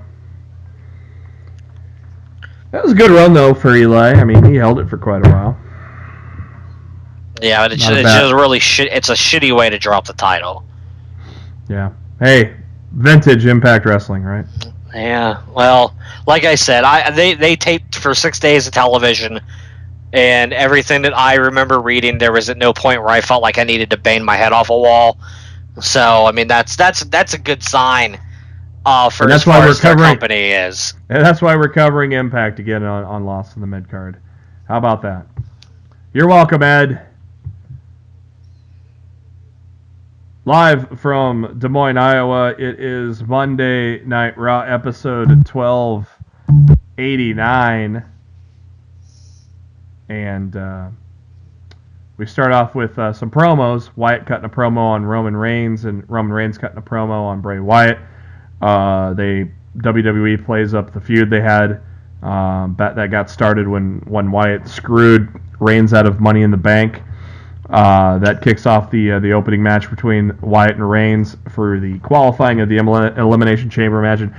that was a good run though for Eli. I mean, he held it for quite a while. Yeah, but it's just really it's a shitty way to drop the title. Yeah. Hey, vintage Impact Wrestling, right? Yeah. Well, like I said, they taped for 6 days of television, and everything that I remember reading, there was at no point where I felt like I needed to bang my head off a wall. So, I mean, that's a good sign for as far as their company is. And that's why we're covering Impact again on Lost in the Midcard. How about that? You're welcome, Ed. Live from Des Moines, Iowa, it is Monday Night Raw, episode 1289. And we start off with some promos. Wyatt cutting a promo on Roman Reigns, and Roman Reigns cutting a promo on Bray Wyatt. WWE plays up the feud they had that got started when Wyatt screwed Reigns out of Money in the Bank. That kicks off the opening match between Wyatt and Reigns for the qualifying of the Elimination Chamber match. And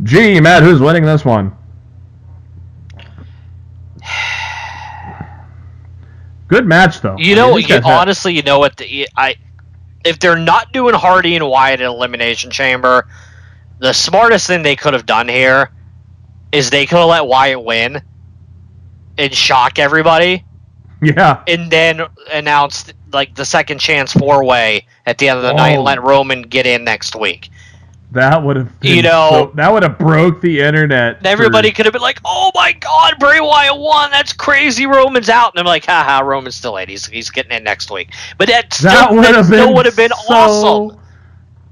Gee, Matt, who's winning this one? Good match, though. Honestly, you know what? If they're not doing Hardy and Wyatt in Elimination Chamber, the smartest thing they could have done here is they could have let Wyatt win and shock everybody. Yeah. And then announced like the second chance 4-way at the end of the night and let Roman get in next week. That would have been that would have broke the internet. Everybody could have been like, "Oh my God, Bray Wyatt won! That's crazy. Roman's out." And I'm like, "Haha, Roman's still in. He's getting in next week." But that would have been awesome.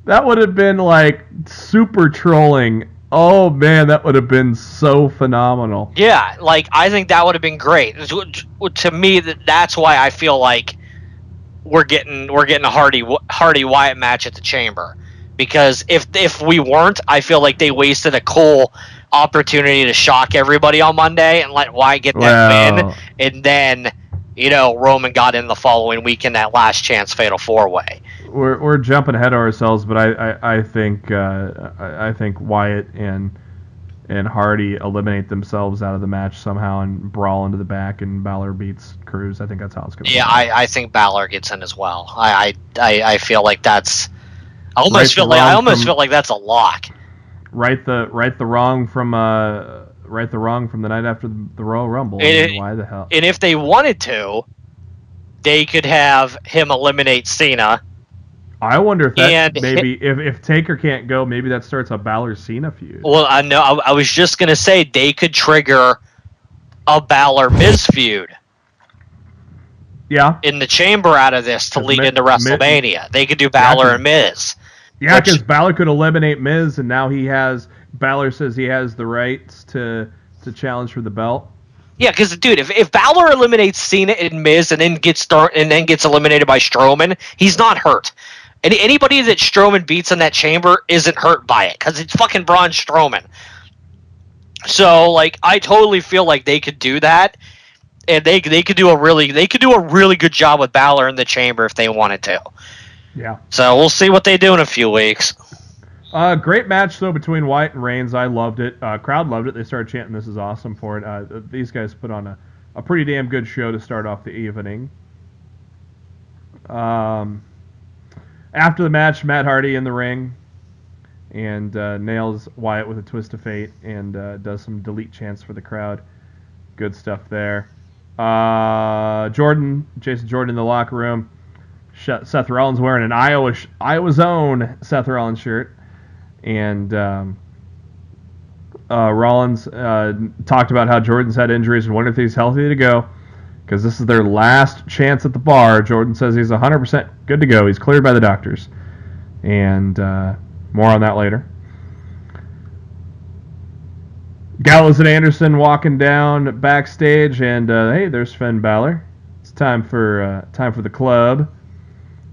That would have been like super trolling. Oh man, that would have been so phenomenal. Yeah, like I think that would have been great. To me, that's why I feel like we're getting a Hardy Wyatt match at the Chamber. Because if we weren't, I feel like they wasted a cool opportunity to shock everybody on Monday and let Wyatt get that win. And then, Roman got in the following week in that last chance fatal 4-way. We're jumping ahead of ourselves, but I think Wyatt and Hardy eliminate themselves out of the match somehow and brawl into the back, and Balor beats Cruz. I think that's how it's going to be. Yeah, I think Balor gets in as well. I feel like that's... I almost feel like that's a lock. Right the wrong from the night after the Royal Rumble. Why the hell? And if they wanted to, they could have him eliminate Cena. I wonder if that if Taker can't go, maybe that starts a Balor Cena feud. Well, I know. I was just gonna say they could trigger a Balor Miz feud. Yeah. In the Chamber out of this to lead into WrestleMania. They could do Balor and Miz. Yeah, because Balor could eliminate Miz, and now Balor says he has the rights to challenge for the belt. Yeah, because dude, if Balor eliminates Cena and Miz and then gets eliminated by Strowman, he's not hurt. And anybody that Strowman beats in that Chamber isn't hurt by it because it's fucking Braun Strowman. So like, I totally feel like they could do that, and they could do a really good job with Balor in the Chamber if they wanted to. Yeah. So we'll see what they do in a few weeks. Great match, though, between Wyatt and Reigns. I loved it. Crowd loved it. They started chanting, "This is awesome" for it. These guys put on a pretty damn good show to start off the evening. After the match, Matt Hardy in the ring and nails Wyatt with a twist of fate and does some delete chants for the crowd. Good stuff there. Jason Jordan in the locker room. Seth Rollins wearing an Iowa's own Seth Rollins shirt, and Rollins talked about how Jordan's had injuries and wondered if he's healthy to go because this is their last chance at the bar. Jordan says he's 100% good to go. He's cleared by the doctors, and more on that later. Gallows and Anderson walking down backstage, and hey, there's Finn Balor. It's time for the club.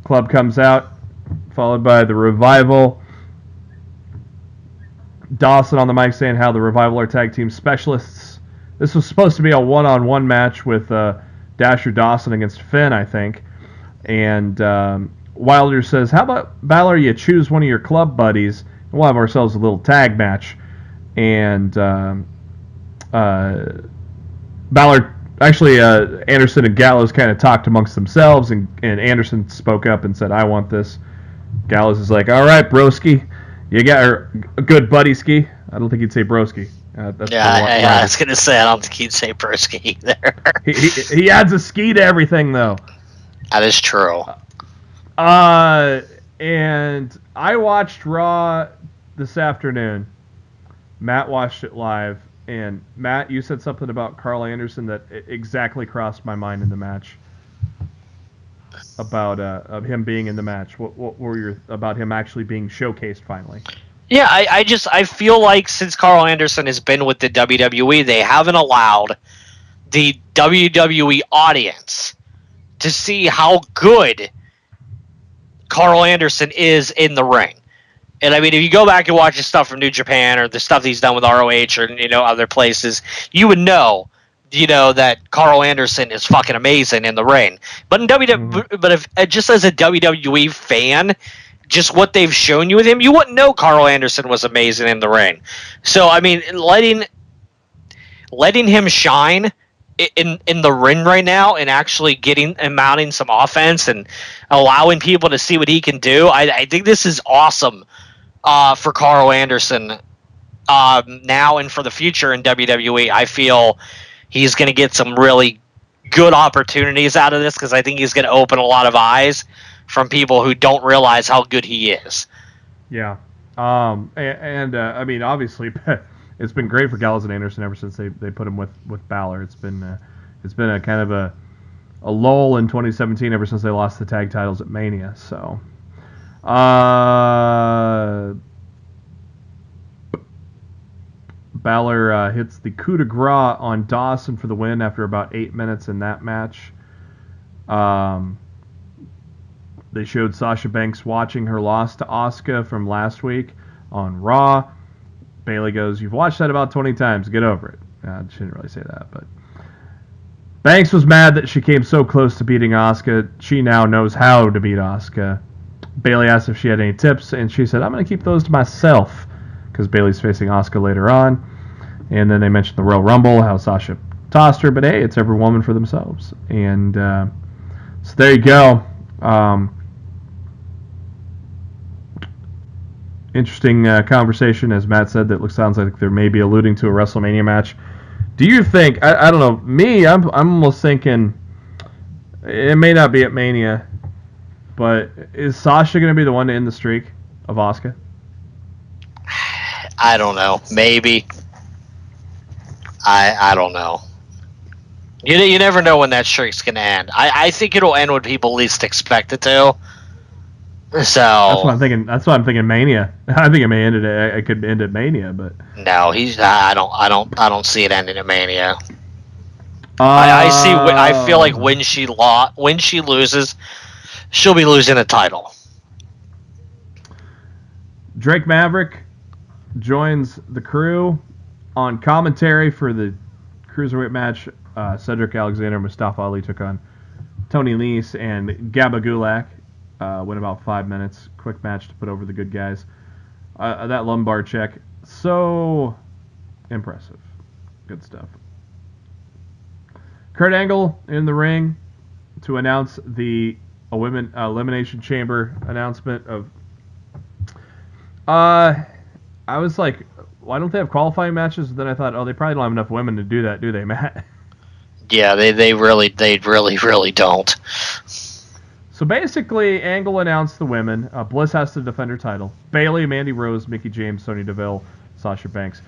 Club comes out, followed by the Revival. Dawson on the mic saying how the Revival are tag team specialists. This was supposed to be a one-on-one match with Dasher Dawson against Finn, I think. And Wilder says, "How about Balor? You choose one of your club buddies, and we'll have ourselves a little tag match." And Balor. Actually, Anderson and Gallows kind of talked amongst themselves, and Anderson spoke up and said, "I want this." Gallows is like, "All right, broski, you got a good buddy ski." I don't think he'd say broski. I was gonna say I don't think he'd say broski either. he adds a ski to everything, though. That is true. And I watched Raw this afternoon. Matt watched it live. And Matt, you said something about Carl Anderson that exactly crossed my mind in the match. About of him being in the match. What were your about him actually being showcased finally? Yeah, I feel like since Carl Anderson has been with the WWE, they haven't allowed the WWE audience to see how good Carl Anderson is in the ring. And I mean, if you go back and watch the stuff from New Japan or the stuff he's done with ROH or other places, you would know that Carl Anderson is fucking amazing in the ring. But in WWE, but if just as a WWE fan, just what they've shown you with him, you wouldn't know Carl Anderson was amazing in the ring. So I mean, letting him shine in the ring right now and actually getting and mounting some offense and allowing people to see what he can do, I think this is awesome for Carl Anderson now and for the future in WWE. I feel he's going to get some really good opportunities out of this because I think he's going to open a lot of eyes from people who don't realize how good he is. Yeah. I mean, obviously, it's been great for Gallows and Anderson ever since they put him with Balor. It's been a kind of a lull in 2017 ever since they lost the tag titles at Mania. So, Balor hits the coup de grace on Dawson for the win after about 8 minutes in that match. They showed Sasha Banks watching her loss to Asuka from last week on Raw. Bayley goes, "You've watched that about 20 times. Get over it." I shouldn't really say that, but Banks was mad that she came so close to beating Asuka. She now knows how to beat Asuka. Bayley asked if she had any tips, and she said, "I'm going to keep those to myself," because Bayley's facing Asuka later on. And then they mentioned the Royal Rumble, how Sasha tossed her, but hey, it's every woman for themselves. And so there you go. Interesting conversation, as Matt said, that sounds like they're maybe alluding to a WrestleMania match. Do you think, I don't know, me, I'm almost thinking it may not be at Mania, but is Sasha going to be the one to end the streak of Asuka? I don't know. Maybe. I don't know. You never know when that streak's going to end. I think it'll end when people least expect it to. So that's what I'm thinking. That's what I'm thinking. Mania. I think it may end it. I could end at Mania, but no, I don't see it ending at Mania. I feel like when she loses, she'll be losing a title. Drake Maverick joins the crew on commentary for the cruiserweight match. Cedric Alexander and Mustafa Ali took on Tony Nese and Gabba Gulak. Went about 5 minutes. Quick match to put over the good guys. That lumbar check, so impressive. Good stuff. Kurt Angle in the ring to announce the women elimination chamber announcement of. I was like, why don't they have qualifying matches? And then I thought, oh, they probably don't have enough women to do that, do they, Matt? Yeah, they really don't. So basically, Angle announced the women. Bliss has to defend her title. Bayley, Mandy Rose, Mickie James, Sonya Deville, Sasha Banks.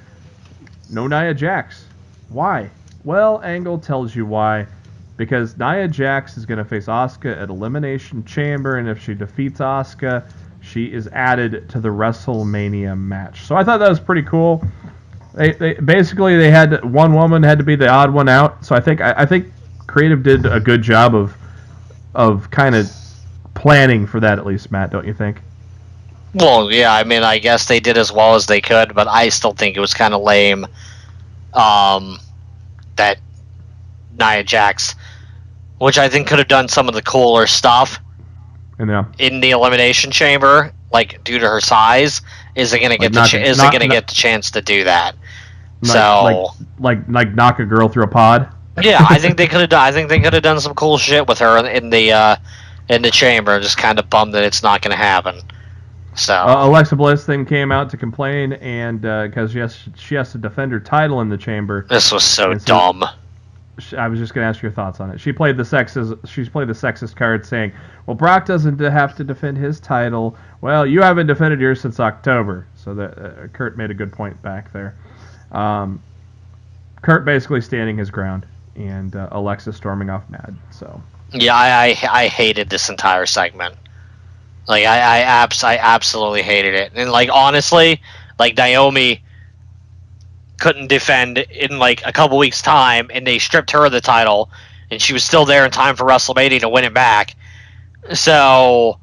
No Nia Jax. Why? Well, Angle tells you why. Because Nia Jax is going to face Asuka at Elimination Chamber, and if she defeats Asuka, she is added to the WrestleMania match. So I thought that was pretty cool. They had one woman had to be the odd one out. So I think creative did a good job of kind of planning for that, at least, Matt, don't you think? Well, yeah, I mean, I guess they did as well as they could, but I still think it was kind of lame that Nia Jax, which I think could have done some of the cooler stuff in the Elimination Chamber, like due to her size, isn't going to get the chance to do that. Like knock a girl through a pod. Yeah, I think they could have done some cool shit with her in the chamber. Just kind of bummed that it's not going to happen. So Alexa Bliss then came out to complain, and because she has to defend her title in the chamber. This was so dumb. I was just going to ask your thoughts on it. She played the sexist card, saying, "Well, Brock doesn't have to defend his title. Well, you haven't defended yours since October." So that Kurt made a good point back there. Kurt basically standing his ground. And Alexa storming off mad. So yeah, I hated this entire segment. Like I absolutely hated it. And like honestly, like Naomi couldn't defend in like a couple weeks' time, and they stripped her of the title, and she was still there in time for WrestleMania to win it back. So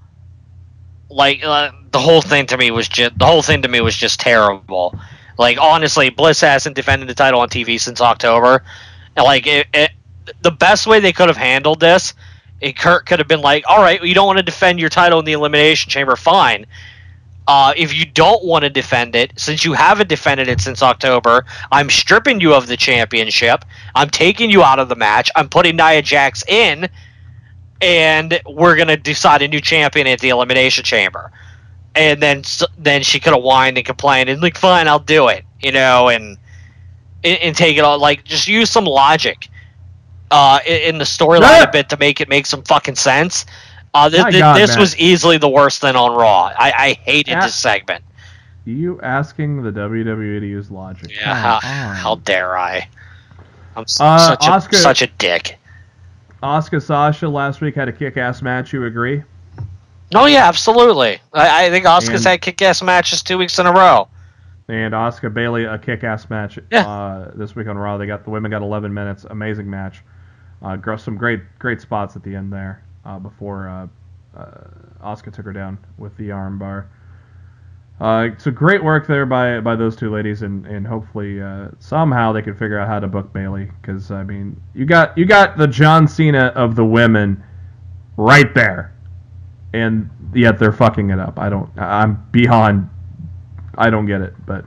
like the whole thing to me was just terrible. Like honestly, Bliss hasn't defended the title on TV since October. Like the best way they could have handled this And Kurt could have been like, all right, you don't want to defend your title in the Elimination Chamber, fine. If you don't want to defend it, since you haven't defended it since October, I'm stripping you of the championship. I'm taking you out of the match. I'm putting Nia Jax in, and we're going to decide a new champion at the Elimination Chamber. And then she could have whined and complained and like, fine, I'll do it, and take it all. Like, just use some logic in the storyline a bit to make some fucking sense. This was easily the worst thing on Raw. I hated this segment. You asking the WWE to use logic? Yeah, how dare I? I'm such a dick. Asuka Sasha last week had a kick-ass match. You agree? Oh yeah, absolutely. I think Asuka's had kick-ass matches 2 weeks in a row. And Asuka Bayley a kick-ass match this week on Raw. The women got 11 minutes. Amazing match. Some great spots at the end there. Before Asuka took her down with the arm bar. So great work there by those two ladies, and hopefully somehow they can figure out how to book Bayley, because I mean you got the John Cena of the women right there, and yet they're fucking it up. I don't get it, but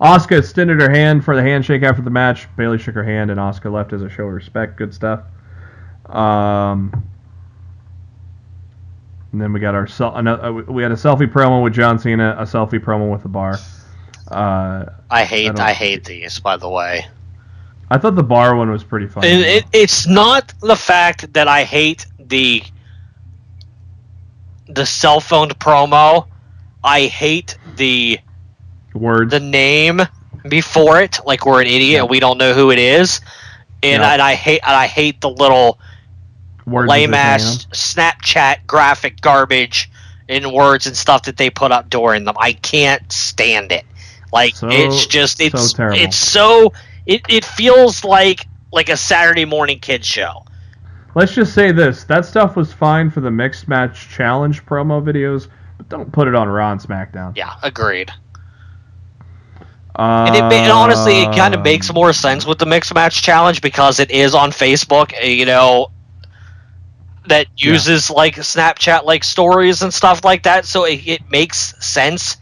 Asuka extended her hand for the handshake after the match. Bayley shook her hand, and Asuka left as a show of respect. Good stuff. And then we got we had a selfie promo with John Cena, a selfie promo with the Bar. I hate these, by the way. I thought the Bar one was pretty funny. It's not the fact that I hate the cell phone promo. I hate the name before it, like we're an idiot and we don't know who it is, and I hate the little lame ass Snapchat graphic garbage in words and stuff that they put up during them. I can't stand it. Like it's terrible. It feels like a Saturday morning kids show. Let's just say this: that stuff was fine for the mixed match challenge promo videos, but don't put it on Raw and SmackDown. Yeah, agreed. And honestly, it kind of makes more sense with the mixed match challenge because it is on Facebook, that uses like Snapchat like stories and stuff like that. So it makes sense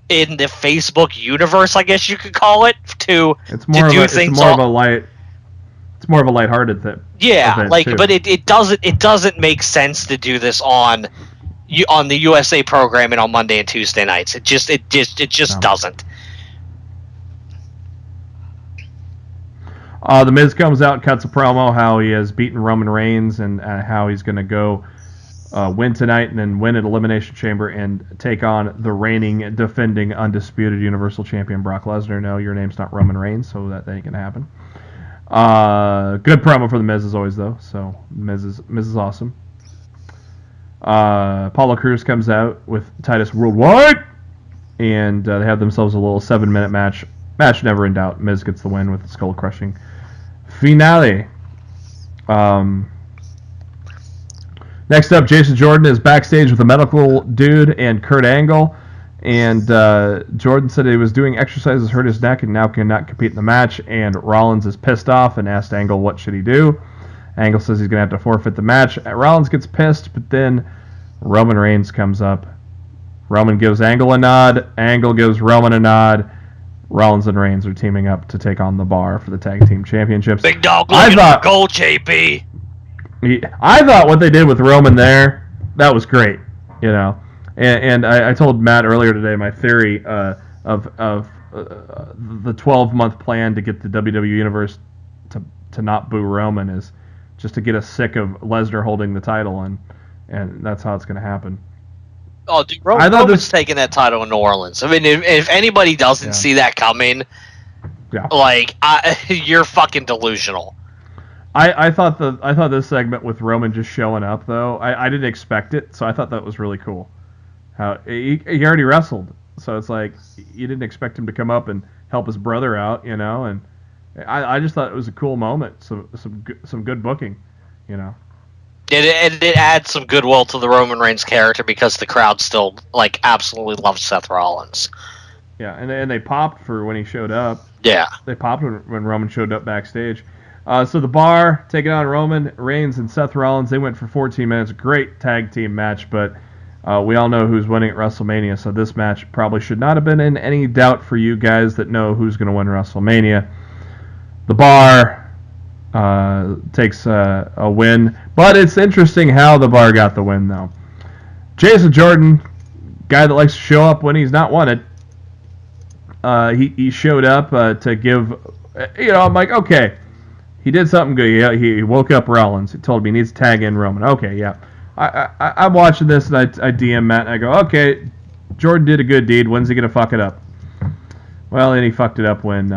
in the Facebook universe, I guess you could call it, to do things. It's more of a lighthearted thing. Yeah, but it doesn't make sense to do this on the USA programming on Monday and Tuesday nights. It just doesn't. The Miz comes out and cuts a promo how he has beaten Roman Reigns and how he's going to go win tonight and then win at Elimination Chamber and take on the reigning, defending, undisputed Universal Champion Brock Lesnar. No, your name's not Roman Reigns, so that ain't going to happen. Good promo for the Miz as always, though. So Miz is awesome. Apollo Crews comes out with Titus Worldwide, and they have themselves a little 7-minute match. Match never in doubt. Miz gets the win with the skull-crushing finale. Next up, Jason Jordan is backstage with a medical dude and Kurt Angle. And Jordan said he was doing exercises, hurt his neck, and now cannot compete in the match. And Rollins is pissed off and asked Angle what should he do. Angle says he's going to have to forfeit the match. Rollins gets pissed, but then Roman Reigns comes up. Roman gives Angle a nod. Angle gives Roman a nod. Rollins and Reigns are teaming up to take on the Bar for the Tag Team Championships. Big dog looking for gold, JP. I thought what they did with Roman there, that was great. And I told Matt earlier today my theory of the 12-month plan to get the WWE Universe to not boo Roman is just to get us sick of Lesnar holding the title, and that's how it's going to happen. Oh, dude, Roman's taking that title in New Orleans. I mean, if anybody doesn't see that coming, you're fucking delusional. I thought this segment with Roman just showing up, though, I didn't expect it, so I thought that was really cool. How he already wrestled, so it's like you didn't expect him to come up and help his brother out, and I just thought it was a cool moment. So some good booking, It adds some goodwill to the Roman Reigns character because the crowd still absolutely loves Seth Rollins. Yeah, and they popped for when he showed up. Yeah, they popped when Roman showed up backstage. So the Bar taking on Roman Reigns and Seth Rollins. They went for 14 minutes. Great tag team match, but we all know who's winning at WrestleMania, so this match probably should not have been in any doubt for you guys that know who's going to win WrestleMania. The Bar takes a win, but it's interesting how the Bar got the win, though. Jason Jordan, guy that likes to show up when he's not wanted, he showed up to give, I'm like, okay, he did something good. He woke up Rollins. He told me he needs to tag in Roman. Okay, yeah. I'm watching this, and I DM Matt, and I go, okay, Jordan did a good deed. When's he going to fuck it up? Well, and he fucked it up when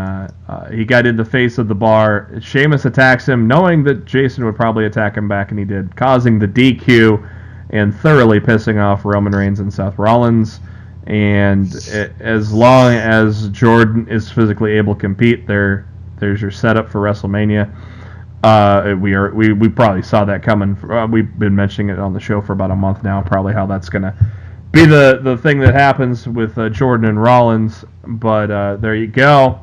he got in the face of the Bar. Sheamus attacks him, knowing that Jason would probably attack him back, and he did, causing the DQ and thoroughly pissing off Roman Reigns and Seth Rollins. And as long as Jordan is physically able to compete, there's your setup for WrestleMania. We probably saw that coming. We've been mentioning it on the show for about a month now, probably how that's going to be the thing that happens with Jordan and Rollins. But there you go.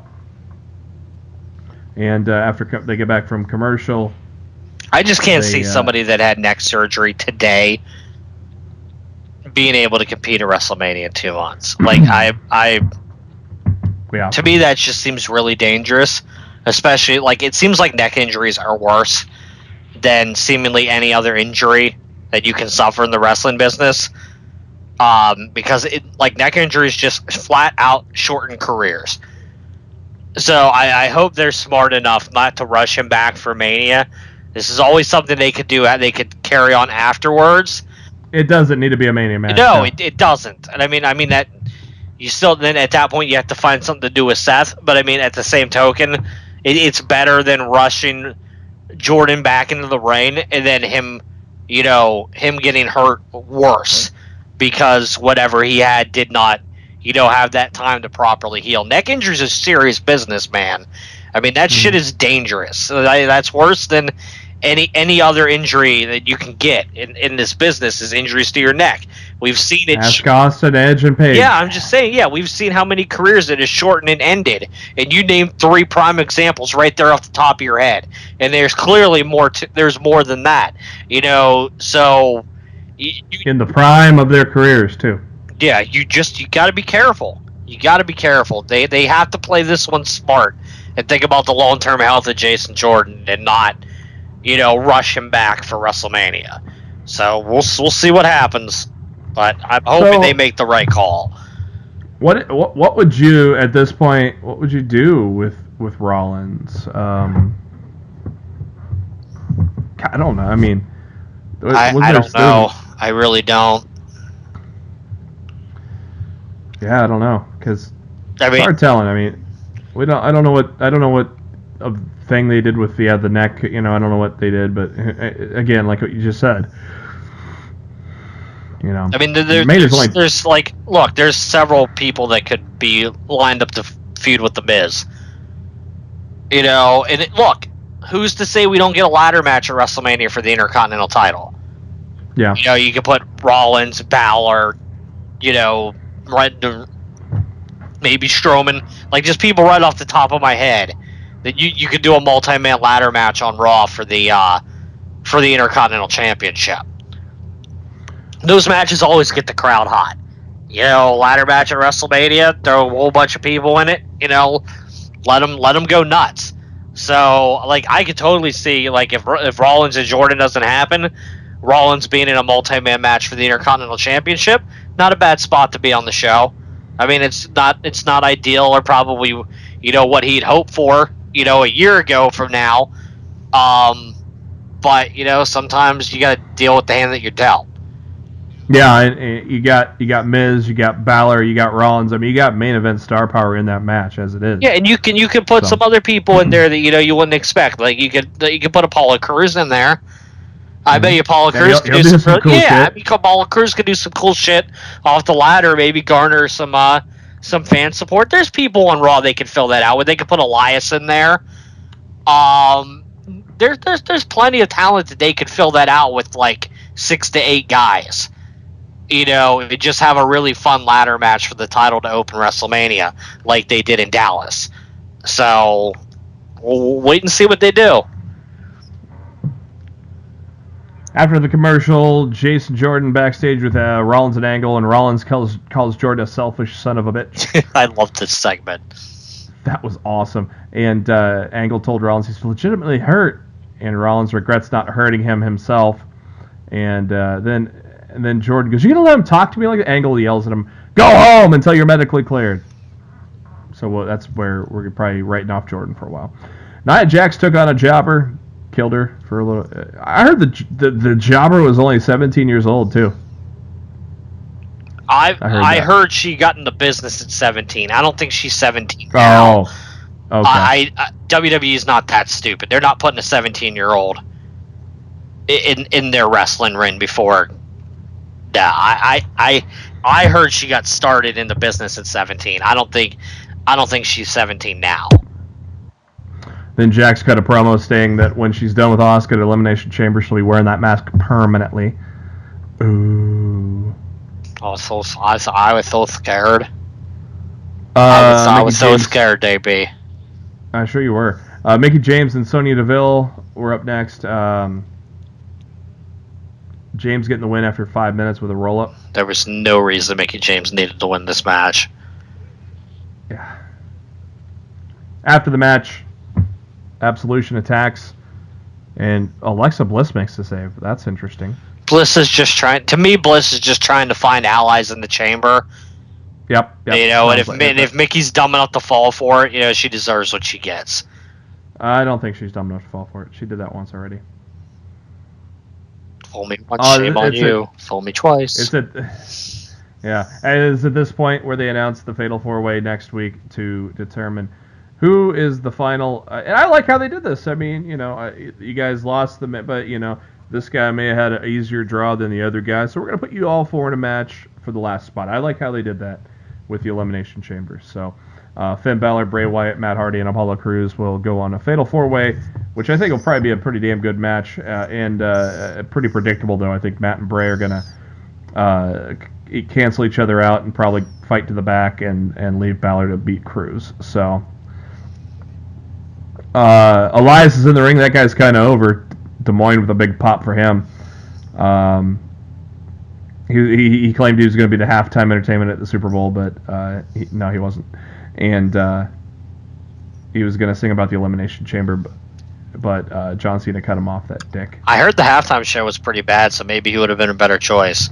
And after they get back from commercial, I just can't see somebody that had neck surgery today being able to compete at WrestleMania in 2 months. Like yeah. To me, that just seems really dangerous. Especially, like, it seems like neck injuries are worse than seemingly any other injury that you can suffer in the wrestling business. Because neck injuries just flat out shorten careers. So I hope they're smart enough not to rush him back for Mania. This is always something they could do. They could carry on afterwards. It doesn't need to be a Mania match. No, it doesn't. And I mean that you still then at that point you have to find something to do with Seth. But I mean, at the same token, it's better than rushing Jordan back into the ring and then him getting hurt worse because whatever he had did not, have that time to properly heal. Neck injuries is serious business, man. I mean, that shit is dangerous. That's worse than any other injury that you can get in this business is injuries to your neck. We've seen it. Ask Austin, Edge, and Page. Yeah, I'm just saying, we've seen how many careers it has shortened and ended. And you named 3 prime examples right there off the top of your head. And there's clearly more, there's more than that. So... in the prime of their careers, too. Yeah, you got to be careful. You got to be careful. They have to play this one smart and think about the long-term health of Jason Jordan and not, rush him back for WrestleMania. So we'll see what happens, but I'm hoping they make the right call. What would you at this point? What would you do with Rollins? I don't know. I mean, I don't know. I really don't. Yeah, I don't know because it's hard telling. I mean, I don't know what thing they did with the neck. I don't know what they did, but again, like what you just said. I mean, there's several people that could be lined up to feud with The Miz. And who's to say we don't get a ladder match at WrestleMania for the Intercontinental title? Yeah. You could put Rollins, Balor, maybe Strowman, like just people right off the top of my head that you could do a multi-man ladder match on Raw for the Intercontinental Championship. Those matches always get the crowd hot. Ladder match at WrestleMania, throw a whole bunch of people in it. Let them go nuts. So, I could totally see, if Rollins and Jordan doesn't happen, Rollins being in a multi-man match for the Intercontinental Championship, not a bad spot to be on the show. I mean, it's not ideal or probably, what he'd hoped for, a year ago from now. But, sometimes you got to deal with the hand that you're dealt. Yeah, and you got Miz, you got Balor, you got Rollins. I mean, you got main event star power in that match as it is. Yeah, and you can put some other people in there that you wouldn't expect. Like you could put Apollo Crews in there. I bet you Apollo Crews could do some cool shit. I mean, Apollo Crews could do some cool shit off the ladder, maybe garner some fan support. There's people on Raw they could fill that out with. They could put Elias in there. There's plenty of talent that they could fill that out with 6 to 8 guys. Just have a really fun ladder match for the title to open WrestleMania like they did in Dallas. So we'll wait and see what they do. After the commercial, Jason Jordan backstage with Rollins and Angle, and Rollins calls Jordan a selfish son of a bitch. I love this segment. That was awesome. And Angle told Rollins he's legitimately hurt, and Rollins regrets not hurting him himself. And then Jordan goes, "You gonna let him talk to me like that?" Angle yells at him, "Go home until you're medically cleared." So that's where we're probably writing off Jordan for a while. Nia Jax took on a jobber, killed her for a little. I heard the jobber was only 17 years old too. I heard she got into business at 17. I don't think she's 17 now. Oh, okay. WWE is not that stupid. They're not putting a 17-year-old in their wrestling ring before. Yeah, I heard she got started in the business at 17. I don't think she's 17 now. Then Jax cut a promo saying that when she's done with Asuka at Elimination Chamber, she'll be wearing that mask permanently. Ooh. I was so scared. I was so scared, JB. I'm sure you were. Mickie James and Sonya Deville were up next. James getting the win after 5 minutes with a roll-up. There was no reason Mickie James needed to win this match. Yeah. After the match, Absolution attacks, and Alexa Bliss makes the save. That's interesting. Bliss is just trying to find allies in the chamber. Yep. You know, and if Mickey's dumb enough to fall for it, you know, she deserves what she gets. I don't think she's dumb enough to fall for it. She did that once already. Fool me once, shame on you. Fool me twice. Yeah. And it's at this point where they announce the Fatal 4-Way next week to determine who is the final. And I like how they did this. I mean, you know, you guys lost but, you know, this guy may have had an easier draw than the other guy. So we're going to put you all four in a match for the last spot. I like how they did that with the Elimination Chamber. So Finn Balor, Bray Wyatt, Matt Hardy, and Apollo Crews will go on a Fatal 4-Way, which I think will probably be a pretty damn good match and pretty predictable, though. I think Matt and Bray are going to cancel each other out and probably fight to the back and leave Balor to beat Crews. So Elias is in the ring. That guy's kind of over. Des Moines with a big pop for him. He claimed he was going to be the halftime entertainment at the Super Bowl, but no, he wasn't. And he was going to sing about the Elimination Chamber, but John Cena cut him off that dick. I heard the halftime show was pretty bad, so maybe he would have been a better choice.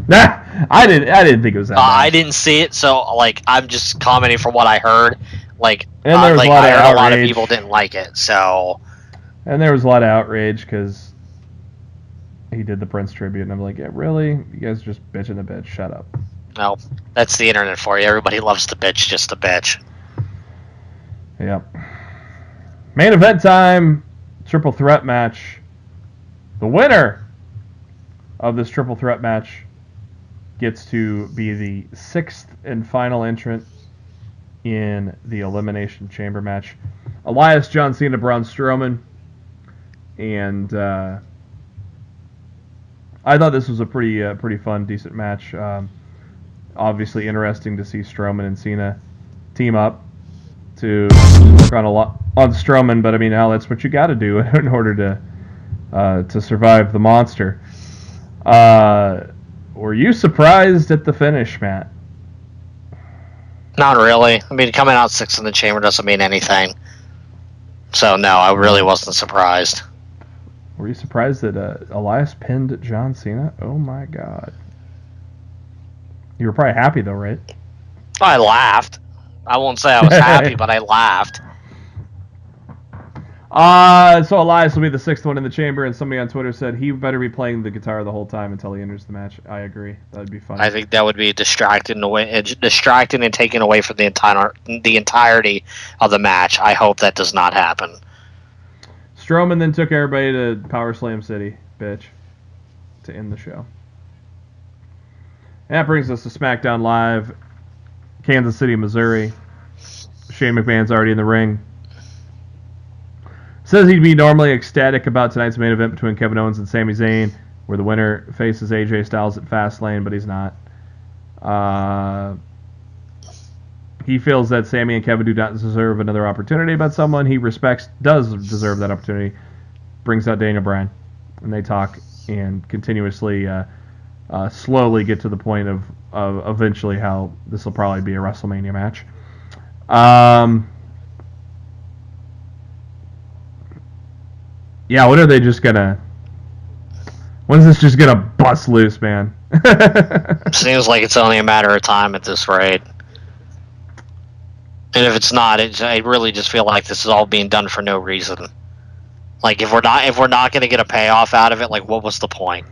Nah, I didn't think it was that bad. I didn't see it, so like I'm just commenting from what I heard. Like, and there was I heard a lot of people didn't like it, so. And there was a lot of outrage because he did the Prince tribute, and I'm like, yeah, really? You guys are just bitching a bitch. Shut up. No, that's the internet for you. Everybody loves to bitch, just to bitch. Yep. Main event time, triple threat match. The winner of this triple threat match gets to be the sixth and final entrant in the Elimination Chamber match. Elias, John Cena, Braun Strowman. And I thought this was a pretty fun, decent match. Obviously interesting to see Strowman and Cena team up to work on Strowman, but I mean, hell, that's what you got to do in order to survive the monster. Were you surprised at the finish, Matt? Not really. I mean, coming out sixth in the chamber doesn't mean anything. So no, I really wasn't surprised. Were you surprised that Elias pinned John Cena? Oh my God. You were probably happy though, right? I laughed. I won't say I was happy, but I laughed. So Elias will be the sixth one in the chamber, and somebody on Twitter said he better be playing the guitar the whole time until he enters the match. I agree. That would be fun. I think that would be distracting and taking away from the entirety of the match. I hope that does not happen. Strowman then took everybody to Power Slam City, bitch, to end the show. And that brings us to SmackDown Live, Kansas City, Missouri. Shane McMahon's already in the ring. Says he'd be normally ecstatic about tonight's main event between Kevin Owens and Sami Zayn, where the winner faces AJ Styles at Fastlane, but he's not. He feels that Sami and Kevin do not deserve another opportunity, but someone he respects does deserve that opportunity. Brings out Daniel Bryan, and they talk and continuously, slowly get to the point of eventually how this will probably be a WrestleMania match. Yeah, when are they just gonna? When's this just gonna bust loose, man? Seems like it's only a matter of time at this rate. And if it's not, I really just feel like this is all being done for no reason. Like if we're not going to get a payoff out of it, like what was the point?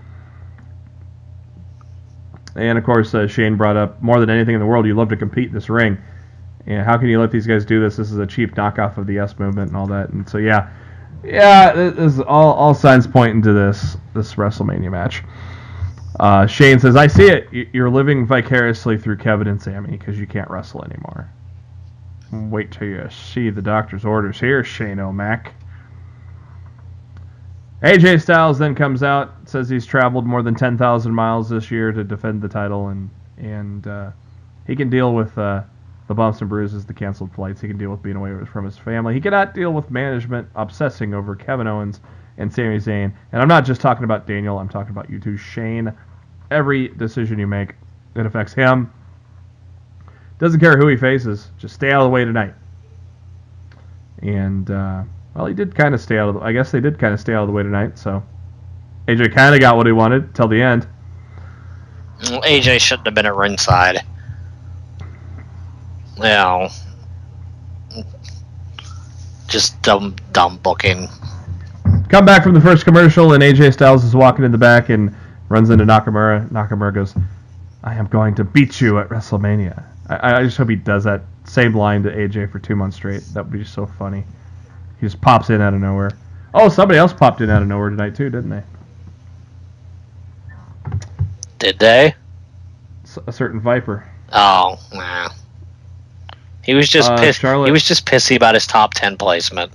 And of course, Shane brought up, more than anything in the world, you love to compete in this ring. And how can you let these guys do this? This is a cheap knockoff of the S movement and all that. And so yeah, this is all signs pointing to this WrestleMania match. Shane says, I see it. You're living vicariously through Kevin and Sammy because you can't wrestle anymore. Wait till you see the doctor's orders here, Shane O'Mac. AJ Styles then comes out, says he's traveled more than 10,000 miles this year to defend the title, and he can deal with the bumps and bruises, the canceled flights. He can deal with being away from his family. He cannot deal with management obsessing over Kevin Owens and Sami Zayn. And I'm not just talking about Daniel, I'm talking about you too, Shane. Every decision you make that affects him, doesn't care who he faces, just stay out of the way tonight. And, well, he did kind of stay out of the... I guess they did kind of stay out of the way tonight, so... AJ kind of got what he wanted till the end. Well, AJ shouldn't have been at ringside. You know... Just dumb booking. Come back from the first commercial, and AJ Styles is walking in the back and runs into Nakamura. Nakamura goes, I am going to beat you at WrestleMania. I just hope he does that same line to AJ for 2 months straight. That would be just so funny. He just pops in out of nowhere. Oh, somebody else popped in out of nowhere tonight too, didn't they? Did they? A certain Viper. Oh, nah. He was just pissed. Charlotte, he was just pissy about his top 10 placement.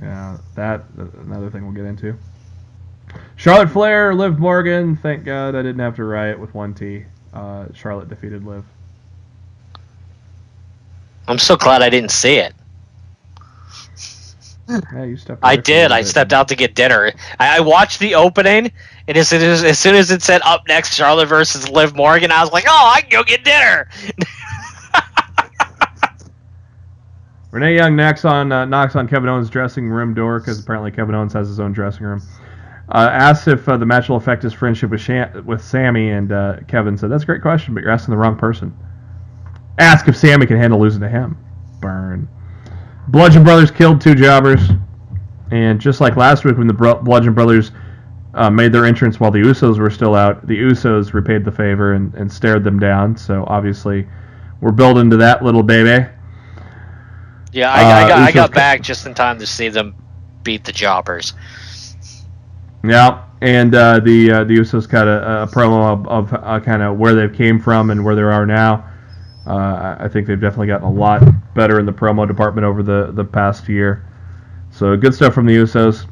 Yeah, that another thing we'll get into. Charlotte Flair, Liv Morgan. Thank God I didn't have to riot with 1T. Charlotte defeated Liv. I'm so glad I didn't see it. Yeah, you stepped. I did. I stepped out to get dinner. I watched the opening, and as soon as it said up next, Charlotte versus Liv Morgan, I was like, oh, I can go get dinner. Renee Young knocks on Kevin Owens' dressing room door because apparently Kevin Owens has his own dressing room. Asks if the match will affect his friendship with Sammy, and Kevin said, that's a great question, but you're asking the wrong person. Ask if Sammy can handle losing to him. Burn. Bludgeon Brothers killed 2 jobbers, and just like last week when the Bludgeon Brothers made their entrance while the Usos were still out, the Usos repaid the favor and stared them down, so obviously we're building to that little baby. Yeah, I got back just in time to see them beat the jobbers. Yeah, and the Usos cut a promo of kind of where they came from and where they are now. I think they've definitely gotten a lot better in the promo department over the past year. So good stuff from the Usos.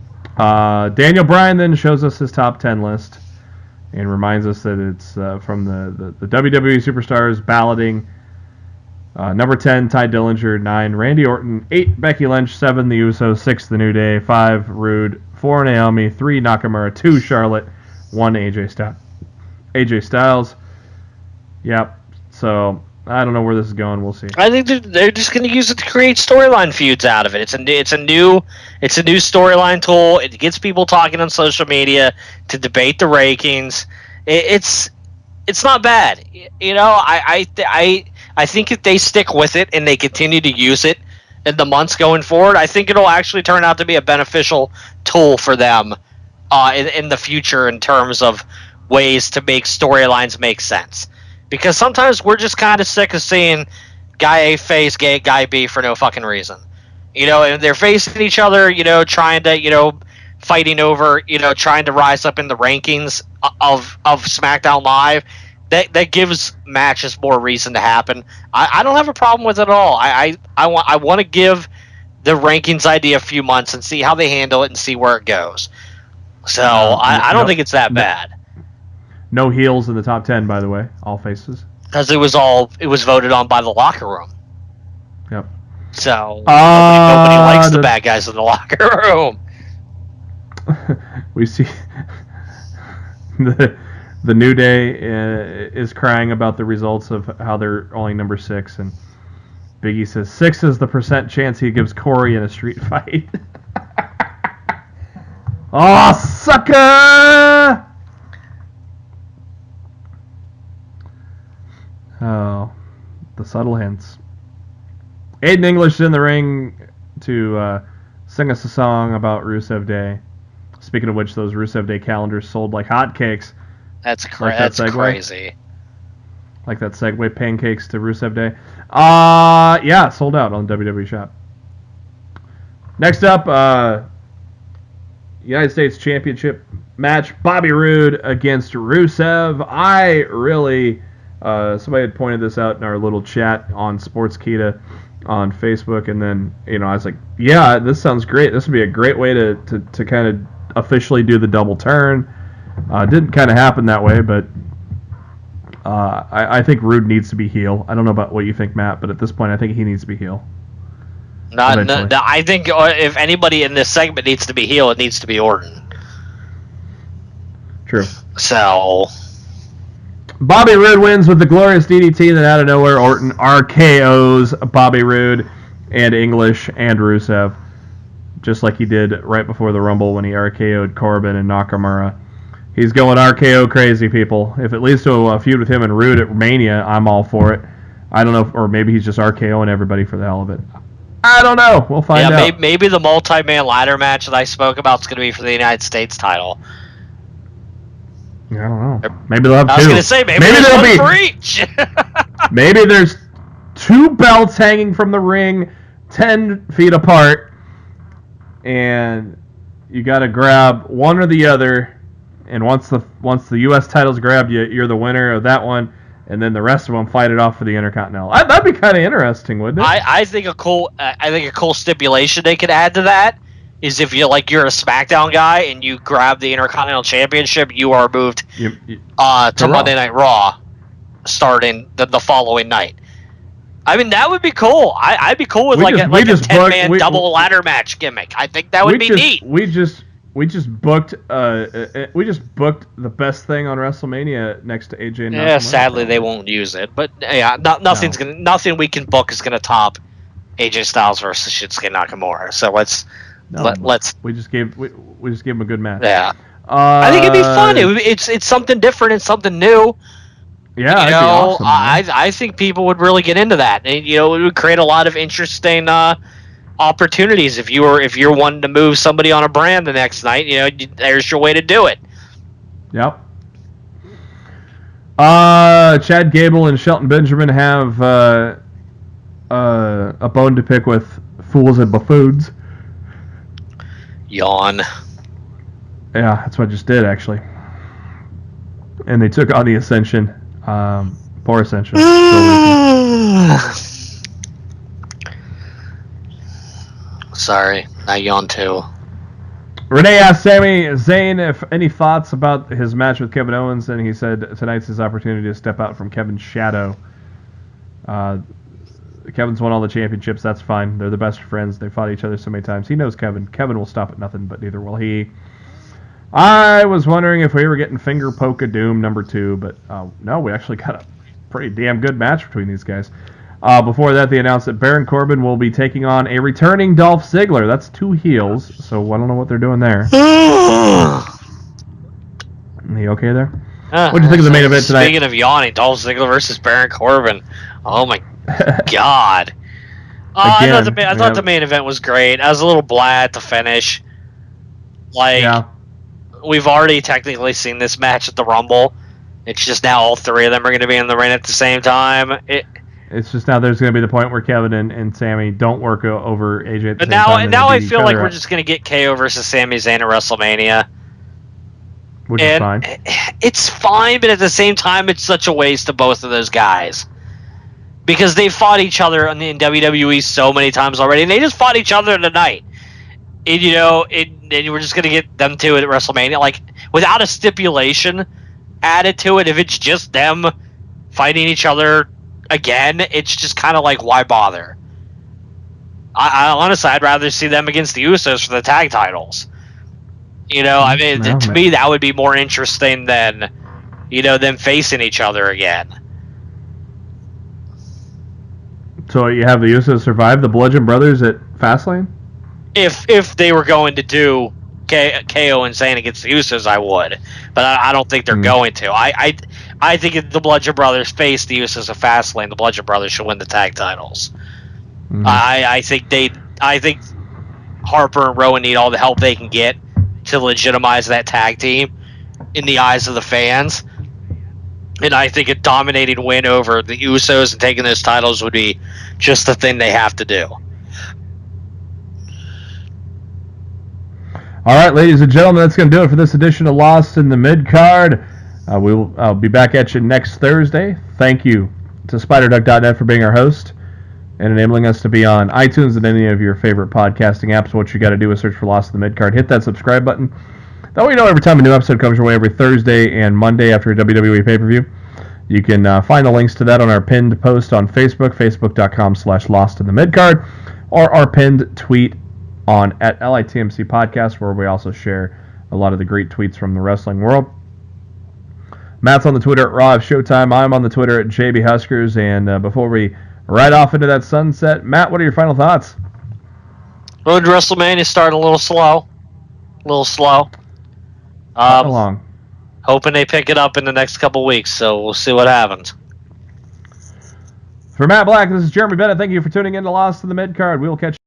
Daniel Bryan then shows us his top 10 list and reminds us that it's from the WWE Superstars balloting. Number 10, Ty Dillinger. 9, Randy Orton. 8, Becky Lynch. 7, The Usos. 6, The New Day. 5, Rude. 4, Naomi. 3, Nakamura. 2, Charlotte. 1, AJ Styles. Yep. So I don't know where this is going. We'll see. I think they're just going to use it to create storyline feuds out of it. It's a new storyline tool. It gets people talking on social media to debate the rankings. It's not bad. You know, I think if they stick with it and they continue to use it in the months going forward, I think it'll actually turn out to be a beneficial tool for them in the future in terms of ways to make storylines make sense. Because sometimes we're just kind of sick of seeing guy A face guy B for no fucking reason. You know, and they're facing each other, you know, trying to, you know, fighting over, you know, trying to rise up in the rankings of SmackDown Live. That gives matches more reason to happen. I don't have a problem with it at all. I want to give the rankings idea a few months and see how they handle it and see where it goes. So I don't think it's that bad. No heels in the top 10, by the way. All faces. Because it was voted on by the locker room. Yep. So nobody likes the bad guys in the locker room. We see the New Day is crying about the results of how they're only number 6, and Big E says 6 is the % chance he gives Corey in a street fight. Oh, sucker! Oh, the subtle hints. Aiden English is in the ring to sing us a song about Rusev Day. Speaking of which, those Rusev Day calendars sold like hotcakes. That's Like that crazy. Like that segue, pancakes to Rusev Day. Yeah, sold out on WWE Shop. Next up, United States Championship match. Bobby Roode against Rusev. I really... somebody had pointed this out in our little chat on Sportskeeda on Facebook, and then, I was like, yeah, this sounds great. This would be a great way to kind of officially do the double turn. Didn't kind of happen that way, but I think Roode needs to be heel. I don't know about what you think, Matt, but at this point, I think he needs to be heel. I think if anybody in this segment needs to be heel, it needs to be Orton. True. So... Bobby Roode wins with the glorious DDT, then out of nowhere, Orton RKO's Bobby Roode and English and Rusev, just like he did right before the Rumble when he RKO'd Corbin and Nakamura. He's going RKO crazy, people. If it leads to a feud with him and Roode at Mania, I'm all for it. I don't know, or maybe he's just RKOing everybody for the hell of it. I don't know. We'll find out. Maybe the multi-man ladder match that I spoke about is going to be for the United States title. I don't know. Maybe they'll have two. I was going to say, maybe there'll be for each. Maybe there's 2 belts hanging from the ring 10 feet apart, and you got to grab one or the other, and once the U.S. title's grabbed, you're the winner of that one, and then the rest of them fight it off for the Intercontinental. That'd be kind of interesting, wouldn't it? I think a cool stipulation they could add to that is if you're a SmackDown guy and you grab the Intercontinental Championship, you are moved to Monday Night Raw starting the following night. I mean, that would be cool. I'd be cool with a 10-man double ladder match gimmick. I think that would be neat. We just booked the best thing on WrestleMania next to AJ and Nakamura. Yeah, sadly they won't use it, but yeah, nothing we can book is gonna top AJ Styles versus Shinsuke Nakamura. So let's. We just gave him a good match. Yeah, I think it'd be fun. It's something different and something new. Yeah, that'd be awesome, I think people would really get into that. And, it would create a lot of interesting opportunities if you're wanting to move somebody on a brand the next night. There's your way to do it. Yep. Chad Gable and Shelton Benjamin have a bone to pick with Fools and Buffoons. Yawn. Yeah, that's what I just did, actually. And they took on the Ascension. Poor Ascension. Sorry, I yawned too. Renee asked Sami Zayn if any thoughts about his match with Kevin Owens, and he said tonight's his opportunity to step out from Kevin's shadow. Kevin's won all the championships. That's fine. They're the best friends. They fought each other so many times. He knows Kevin. Kevin will stop at nothing, but neither will he. I was wondering if we were getting Finger Poke of Doom #2, but no, we actually got a pretty damn good match between these guys. Before that, they announced that Baron Corbin will be taking on a returning Dolph Ziggler. That's 2 heels, so I don't know what they're doing there. Are you okay there? What do you think of the main event tonight? Speaking of yawning, Dolph Ziggler versus Baron Corbin. Oh my God. I thought the main event was great. I was a little blah at the finish. We've already technically seen this match at the Rumble. It's just now all 3 of them are going to be in the ring at the same time. It's just now there's going to be the point where Kevin and Sami don't work over AJ at the same time. But now I feel like we're just going to get KO versus Sami Zayn at WrestleMania. Which is fine. It's fine, but at the same time, it's such a waste of both of those guys. Because they fought each other in WWE so many times already, and they just fought each other tonight. And, and we're just going to get them two at WrestleMania. Without a stipulation added to it, if it's just them fighting each other again, it's just kind of why bother? I honestly, I'd rather see them against the Usos for the tag titles. You know, I mean, No, to man. me, that would be more interesting than, them facing each other again. So you have the Usos survive the Bludgeon Brothers at Fastlane? If they were going to do KO and Zayn against the Usos, I would, but I don't think they're going to. I think if the Bludgeon Brothers face the Usos at Fastlane, the Bludgeon Brothers should win the tag titles. I think Harper and Rowan need all the help they can get to legitimize that tag team in the eyes of the fans. And I think a dominating win over the Usos and taking those titles would be just the thing they have to do. All right, ladies and gentlemen, that's going to do it for this edition of Lost in the Midcard. I'll be back at you next Thursday. Thank you to SpiderDuck.net for being our host and enabling us to be on iTunes and any of your favorite podcasting apps. What you got to do is search for Lost in the Midcard. Hit that subscribe button. That way you know every time a new episode comes your way every Thursday and Monday after a WWE pay-per-view. You can find the links to that on our pinned post on Facebook, facebook.com/LostInTheMidcard, or our pinned tweet on at LITMC Podcast, where we also share a lot of the great tweets from the wrestling world. Matt's on the Twitter at Raw of Showtime. I'm on the Twitter at JB Huskers. And before we ride off into that sunset, Matt, what are your final thoughts? Road to WrestleMania starting a little slow. How long? Hoping they pick it up in the next couple weeks, so we'll see what happens. For Matt Black, this is Jeremy Bennett. Thank you for tuning in to Lost in the Midcard. We will catch you